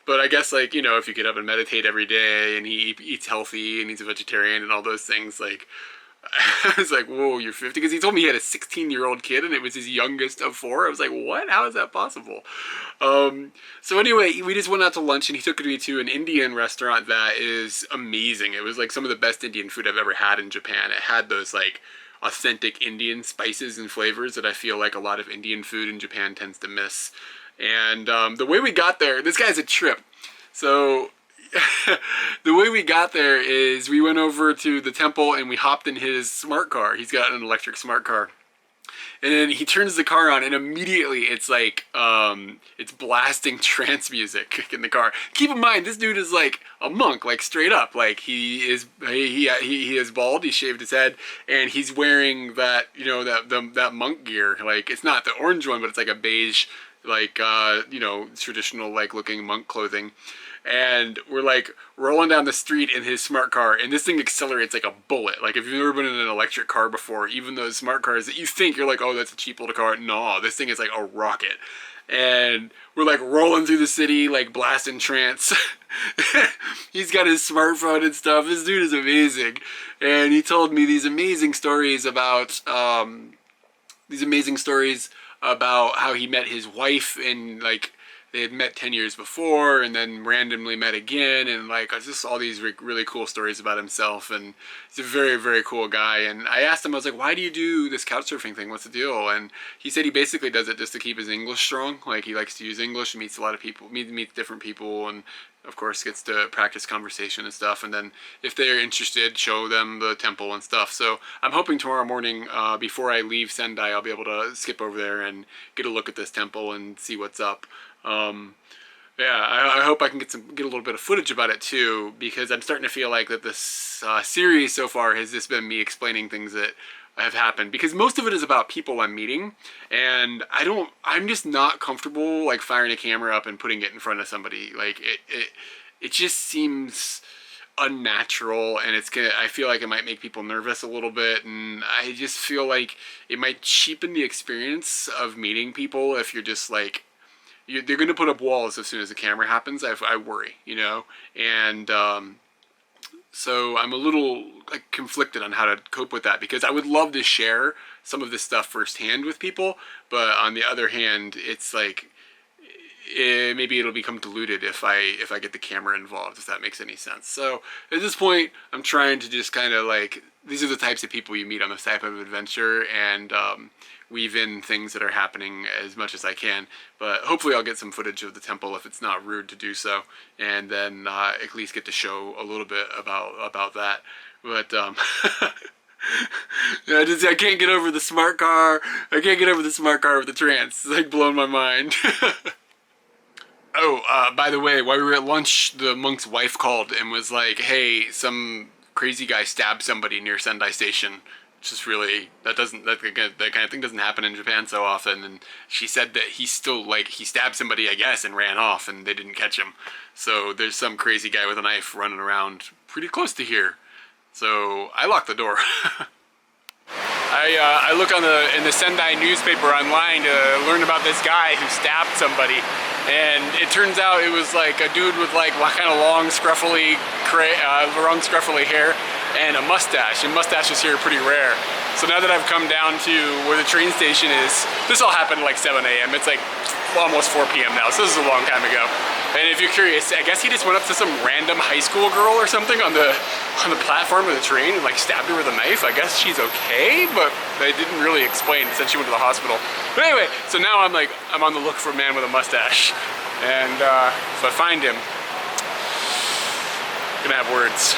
But I guess, like, you know, if you get up and meditate every day, and he eats healthy, and he's a vegetarian, and all those things, like, I was like, whoa, you're 50? Because he told me he had a 16-year-old kid, and it was his youngest of 4. I was like, what? How is that possible? So anyway, we just went out to lunch, and he took me to an Indian restaurant that is amazing. It was, like, some of the best Indian food I've ever had in Japan. It had those, like, authentic Indian spices and flavors that I feel like a lot of Indian food in Japan tends to miss. And the way we got there, this guy's a trip. So the way we got there is we went over to the temple and we hopped in his smart car. He's got an electric smart car. And then he turns the car on, and immediately it's like, it's blasting trance music in the car. Keep in mind, this dude is like a monk, like straight up. Like he is bald, he shaved his head, and he's wearing that, you know, that monk gear. Like, it's not the orange one, but it's like a beige, like, you know, traditional like looking monk clothing. And we're like rolling down the street in his smart car, and this thing accelerates like a bullet. Like, if you've never been in an electric car before, even those smart cars that you think you're like, oh, that's a cheap little car. No, this thing is like a rocket. And we're like rolling through the city, like blasting trance. He's got his smartphone and stuff. This dude is amazing. And he told me these amazing stories about how he met his wife, and like they had met 10 years before and then randomly met again, and like just all these really cool stories about himself. And he's a very, very cool guy. And I asked him, I was like, why do you do this couch surfing thing? What's the deal? And he said he basically does it just to keep his English strong. Like, he likes to use English, meets a lot of people, meets different people, and of course gets to practice conversation and stuff. And then if they're interested, show them the temple and stuff. So I'm hoping tomorrow morning, before I leave Sendai, I'll be able to skip over there and get a look at this temple and see what's up. Yeah, I hope I can get a little bit of footage about it too, because I'm starting to feel like that this series so far has just been me explaining things that have happened, because most of it is about people I'm meeting, and I'm just not comfortable like firing a camera up and putting it in front of somebody. Like, it just seems unnatural, and I feel like it might make people nervous a little bit, and I just feel like it might cheapen the experience of meeting people if you're just like, they're going to put up walls as soon as the camera happens. I worry, you know? And so I'm a little like conflicted on how to cope with that, because I would love to share some of this stuff firsthand with people, but on the other hand, it's like, maybe it'll become diluted if I get the camera involved, if that makes any sense. So at this point, I'm trying to just kind of like, these are the types of people you meet on this type of adventure, and weave in things that are happening as much as I can. But hopefully I'll get some footage of the temple if it's not rude to do so, and then at least get to show a little bit about that. But I can't get over the smart car. I can't get over the smart car with the trance. It's like blowing my mind. Oh, by the way, while we were at lunch, the monk's wife called and was like, hey, some crazy guy stabbed somebody near Sendai Station. Just really, that kind of thing doesn't happen in Japan so often. And she said that he stabbed somebody, I guess, and ran off, and they didn't catch him. So there's some crazy guy with a knife running around pretty close to here. So I locked the door. I look in the Sendai newspaper online to learn about this guy who stabbed somebody, and it turns out it was like a dude with like kind of long scruffy hair and a mustache, and mustaches here are pretty rare. So now that I've come down to where the train station is, this all happened at like 7 a.m. It's like almost 4 p.m. now, so this is a long time ago. And if you're curious, I guess he just went up to some random high school girl or something on the platform of the train and like stabbed her with a knife. I guess she's okay, but they didn't really explain. They said she went to the hospital. But anyway, so now I'm on the look for a man with a mustache. And if I find him, I'm gonna have words.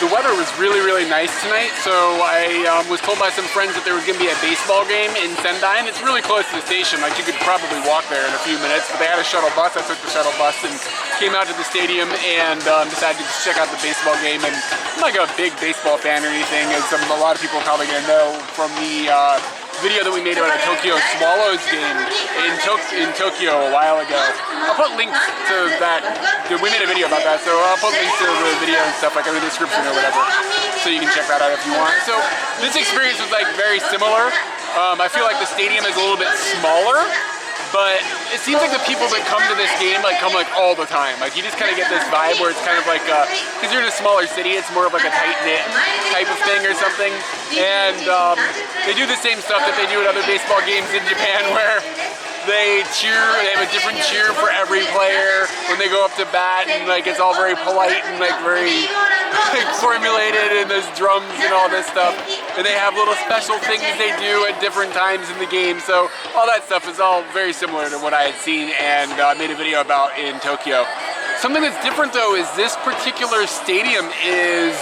The weather was really, really nice tonight, so I was told by some friends that there was going to be a baseball game in Sendai, and it's really close to the station. Like, you could probably walk there in a few minutes, but they had a shuttle bus. I took the shuttle bus and came out to the stadium and decided to just check out the baseball game. And I'm like a big baseball fan or anything, as a lot of people are probably going to know from the video that we made about a Tokyo Swallows game in Tokyo a while ago. I'll put links to that. We made a video about that, so I'll put links to the video and stuff like in the description or whatever, so you can check that out if you want. So this experience was like very similar. I feel like the stadium is a little bit smaller, but it seems like the people that come to this game come all the time. Like, you just kind of get this vibe where it's kind of like, because you're in a smaller city, it's more of like a tight-knit type of thing or something. And they do the same stuff that they do at other baseball games in Japan, where they have a different cheer for every player when they go up to bat, and like it's all very polite and like very formulated, and there's drums and all this stuff. And they have little special things they do at different times in the game. So all that stuff is all very similar to what I had seen and made a video about in Tokyo. Something that's different though is this particular stadium is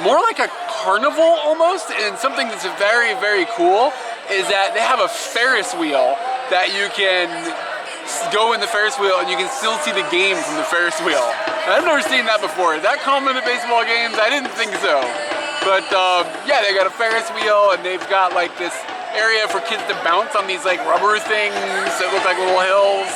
more like a carnival almost, and something that's very, very cool is that they have a Ferris wheel that you can go in the Ferris wheel and you can still see the game from the Ferris wheel. And I've never seen that before. Is that common at baseball games? I didn't think so. But yeah, they got a Ferris wheel, and they've got like this area for kids to bounce on these like rubber things that look like little hills,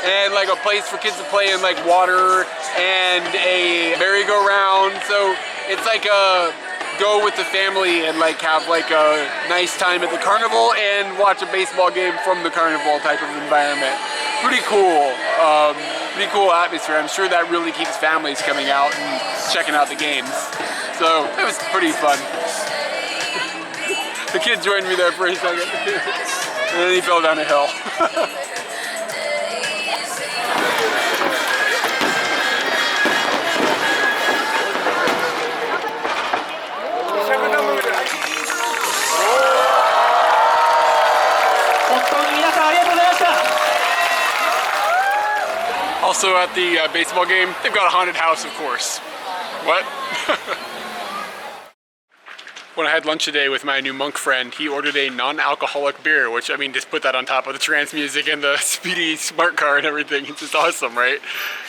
and like a place for kids to play in like water, and a merry-go-round. So it's like a go with the family and like have like a nice time at the carnival and watch a baseball game from the carnival type of environment. Pretty cool. Pretty cool atmosphere. I'm sure that really keeps families coming out and checking out the games. So it was pretty fun. The kid joined me there for a second. And then he fell down a hill. Also at the baseball game, they've got a haunted house, of course. What? When I had lunch today with my new monk friend, he ordered a non-alcoholic beer, which, I mean, just put that on top of the trance music and the speedy smart car and everything. It's just awesome, right?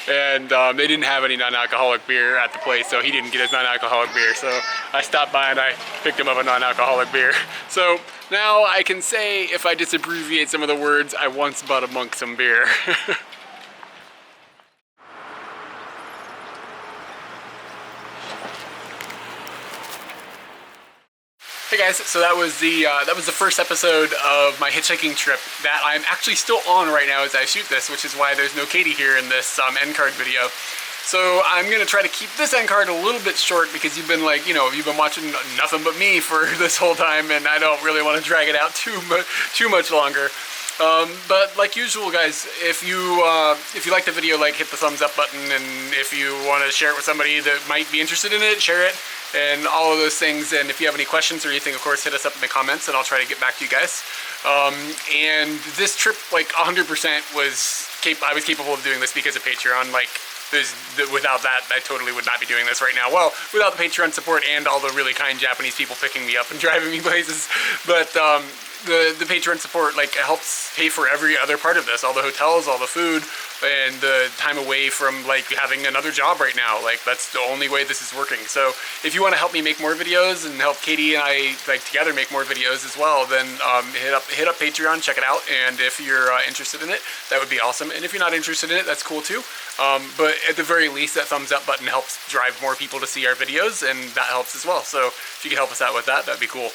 And they didn't have any non-alcoholic beer at the place, so he didn't get his non-alcoholic beer. So I stopped by and I picked him up a non-alcoholic beer. So now I can say, if I just abbreviate some of the words, I once bought a monk some beer. Hey guys, so that was the first episode of my hitchhiking trip that I'm actually still on right now as I shoot this, which is why there's no Katie here in this end card video. So I'm gonna try to keep this end card a little bit short because you've been like, you've been watching nothing but me for this whole time, and I don't really want to drag it out too much longer. But like usual, guys, if you like the video, hit the thumbs up button, and if you want to share it with somebody that might be interested in it, share it, and all of those things. And if you have any questions or anything, of course, hit us up in the comments, and I'll try to get back to you guys. And this trip, 100% I was capable of doing this because of Patreon. Without that, I totally would not be doing this right now. Well, without the Patreon support and all the really kind Japanese people picking me up and driving me places, but the Patreon support helps pay for every other part of this, all the hotels, all the food, and the time away from having another job right now. That's the only way this is working. So if you want to help me make more videos and help Katie and I together make more videos as well, then hit up Patreon, check it out, and if you're interested in it, that would be awesome. And if you're not interested in it, that's cool too. But at the very least, that thumbs up button helps drive more people to see our videos, and that helps as well. So if you could help us out with that, that'd be cool.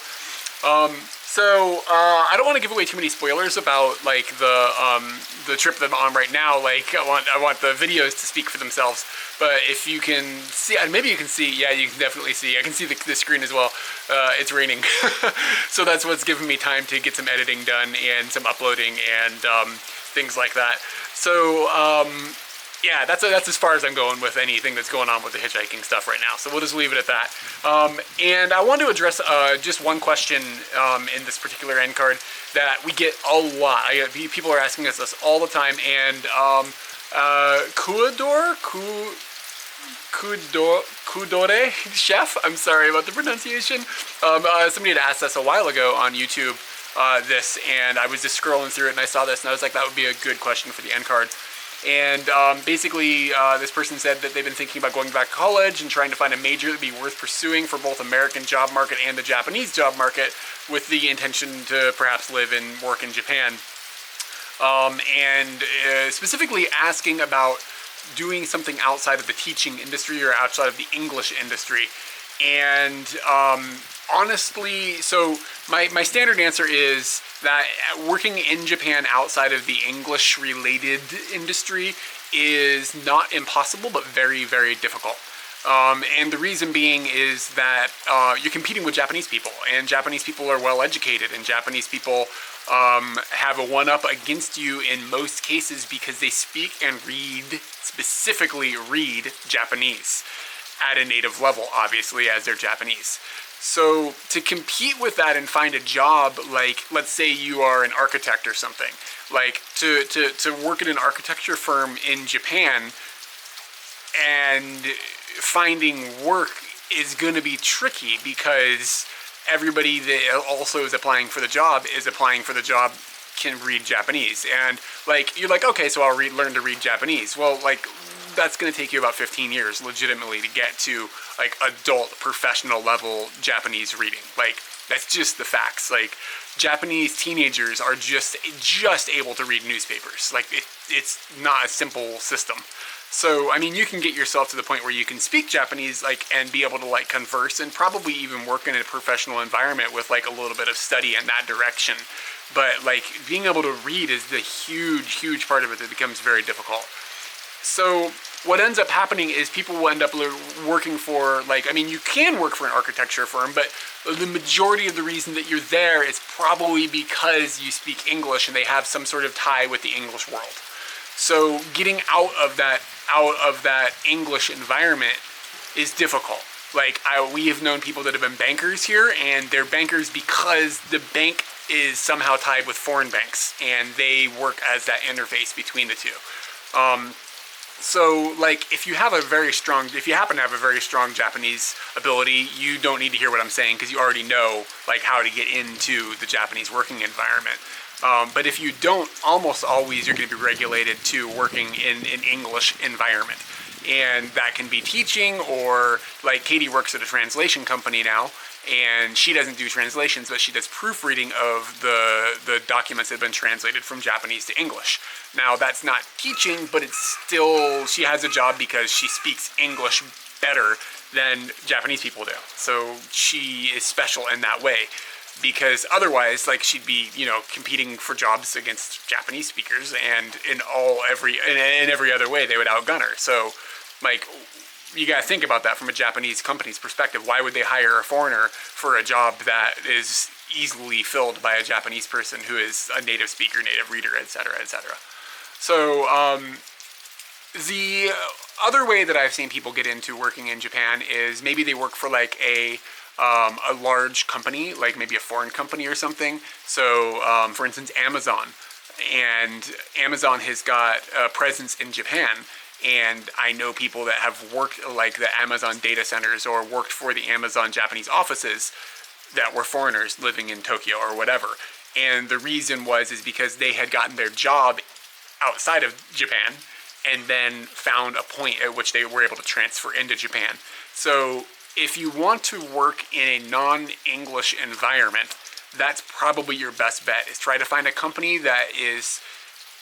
I don't want to give away too many spoilers about the trip that I'm on right now. I want the videos to speak for themselves. But if you can see, maybe you can see, yeah, you can definitely see. I can see the screen as well. It's raining, so that's what's giving me time to get some editing done and some uploading and things like that. So yeah, that's as far as I'm going with anything that's going on with the hitchhiking stuff right now. So we'll just leave it at that. And I want to address just one question in this particular end card that we get a lot. People are asking us this all the time. And Kudore Chef, I'm sorry about the pronunciation. Somebody had asked us a while ago on YouTube this, and I was just scrolling through it and I saw this and I was like, that would be a good question for the end card. And basically, this person said that they've been thinking about going back to college and trying to find a major that would be worth pursuing for both American job market and the Japanese job market, with the intention to perhaps live and work in Japan. And specifically asking about doing something outside of the teaching industry or outside of the English industry. And honestly, so my standard answer is that working in Japan outside of the English-related industry is not impossible, but very, very difficult. And the reason being is that you're competing with Japanese people, and Japanese people are well educated, and Japanese people have a one-up against you in most cases because they speak and specifically read Japanese at a native level, obviously, as they're Japanese. So to compete with that and find a job, let's say you are an architect or something, to work at an architecture firm in Japan, and finding work is going to be tricky because everybody that also is applying for the job can read Japanese. And you're like, okay, so I'll learn to read Japanese. Well, that's going to take you about 15 years legitimately to get to adult professional level Japanese reading. That's just the facts. Japanese teenagers are just able to read newspapers. It's not a simple system. So, I mean, you can get yourself to the point where you can speak Japanese, and be able to converse and probably even work in a professional environment with a little bit of study in that direction. But being able to read is the huge part of it that becomes very difficult. So what ends up happening is people will end up working for, you can work for an architecture firm, but the majority of the reason that you're there is probably because you speak English and they have some sort of tie with the English world. So getting out of that English environment is difficult. We have known people that have been bankers here, and they're bankers because the bank is somehow tied with foreign banks, and they work as that interface between the two. So, if you happen to have a very strong Japanese ability, you don't need to hear what I'm saying because you already know, how to get into the Japanese working environment. But if you don't, almost always you're going to be regulated to working in an English environment. And that can be teaching, or Katie works at a translation company now, and she doesn't do translations, but she does proofreading of the documents that have been translated from Japanese to English. Now, that's not teaching, but it's still, she has a job because she speaks English better than Japanese people do. So she is special in that way, because otherwise, she'd be, competing for jobs against Japanese speakers, and in every other way, they would outgun her. So, like, you gotta think about that from a Japanese company's perspective. Why would they hire a foreigner for a job that is easily filled by a Japanese person who is a native speaker, native reader, etc., etc.? So the other way that I've seen people get into working in Japan is maybe they work for like a large company, like maybe a foreign company or something. So for instance, Amazon. And Amazon has got a presence in Japan. And I know people that have worked like the Amazon data centers or worked for the Amazon Japanese offices that were foreigners living in Tokyo or whatever. And the reason is because they had gotten their job outside of Japan and then found a point at which they were able to transfer into Japan. So if you want to work in a non-English environment, that's probably your best bet, is try to find a company that is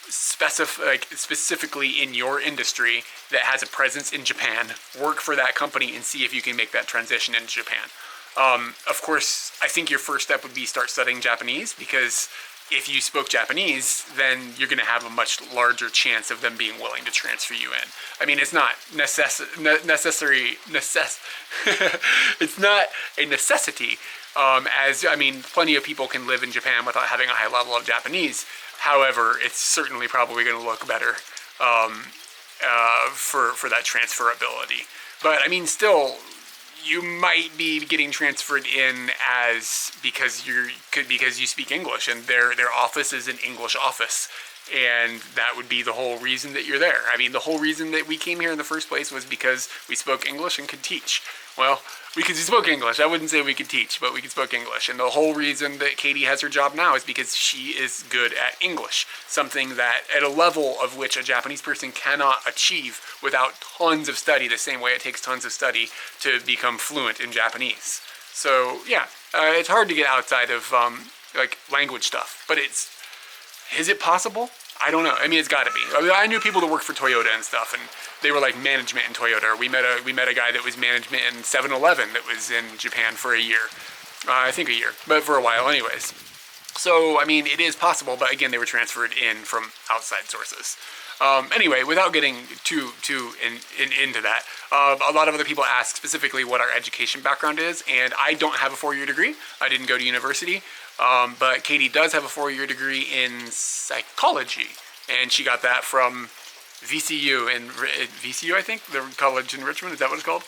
specifically in your industry that has a presence in Japan. Work for that company and see if you can make that transition into Japan. Of course, I think your first step would be start studying Japanese, because if you spoke Japanese, then you're going to have a much larger chance of them being willing to transfer you in. I mean, it's not it's not a necessity, as, I mean, plenty of people can live in Japan without having a high level of Japanese. However, it's certainly probably going to look better for that transferability. But I mean, still, you might be getting transferred in because you speak English, and their office is an English office, and that would be the whole reason that you're there. I mean, the whole reason that we came here in the first place was because we spoke English and could teach. Well, we spoke English. I wouldn't say we could teach, but we could speak English. And the whole reason that Katie has her job now is because she is good at English, something that at a level of which a Japanese person cannot achieve without tons of study, the same way it takes tons of study to become fluent in Japanese. So yeah, it's hard to get outside of like language stuff, but is it possible? I don't know. I mean, it's got to be. I knew people that worked for Toyota and stuff, and they were like management in Toyota. We met a guy that was management in 7-Eleven that was in Japan for a year. I think a year, but for a while anyways. So, I mean, it is possible, but again, they were transferred in from outside sources. Anyway, without getting too into that, a lot of other people ask specifically what our education background is, and I don't have a 4-year degree. I didn't go to university. But Katie does have a 4-year degree in psychology, and she got that from VCU, VCU, I think, the college in Richmond. Is that what it's called?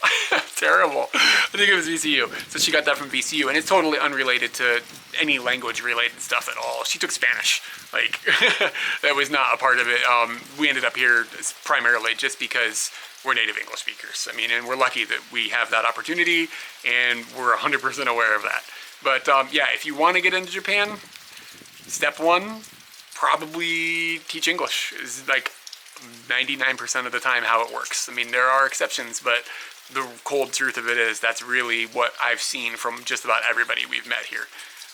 Terrible. I think it was VCU. So she got that from VCU, and it's totally unrelated to any language-related stuff at all. She took Spanish. Like, that was not a part of it. We ended up here primarily just because we're native English speakers. I mean, and we're lucky that we have that opportunity, and we're 100% aware of that. But yeah, if you want to get into Japan, step one, probably teach English. Is like 99% of the time how it works. I mean, there are exceptions, but the cold truth of it is that's really what I've seen from just about everybody we've met here.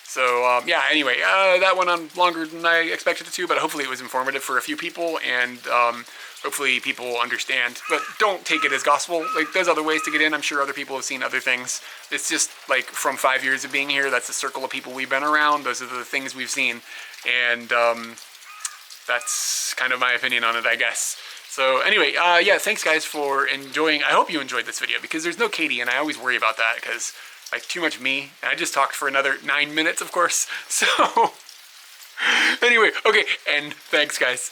So yeah, anyway, that went on longer than I expected it to, but hopefully it was informative for a few people, and hopefully people understand. But don't take it as gospel. Like, there's other ways to get in. I'm sure other people have seen other things. It's just like from 5 years of being here, that's the circle of people we've been around. Those are the things we've seen, and that's kind of my opinion on it, I guess. So anyway, yeah, thanks guys for enjoying. I hope you enjoyed this video, because there's no Katie, and I always worry about that because like too much me. And I just talked for another 9 minutes, of course. So anyway, okay, and thanks guys.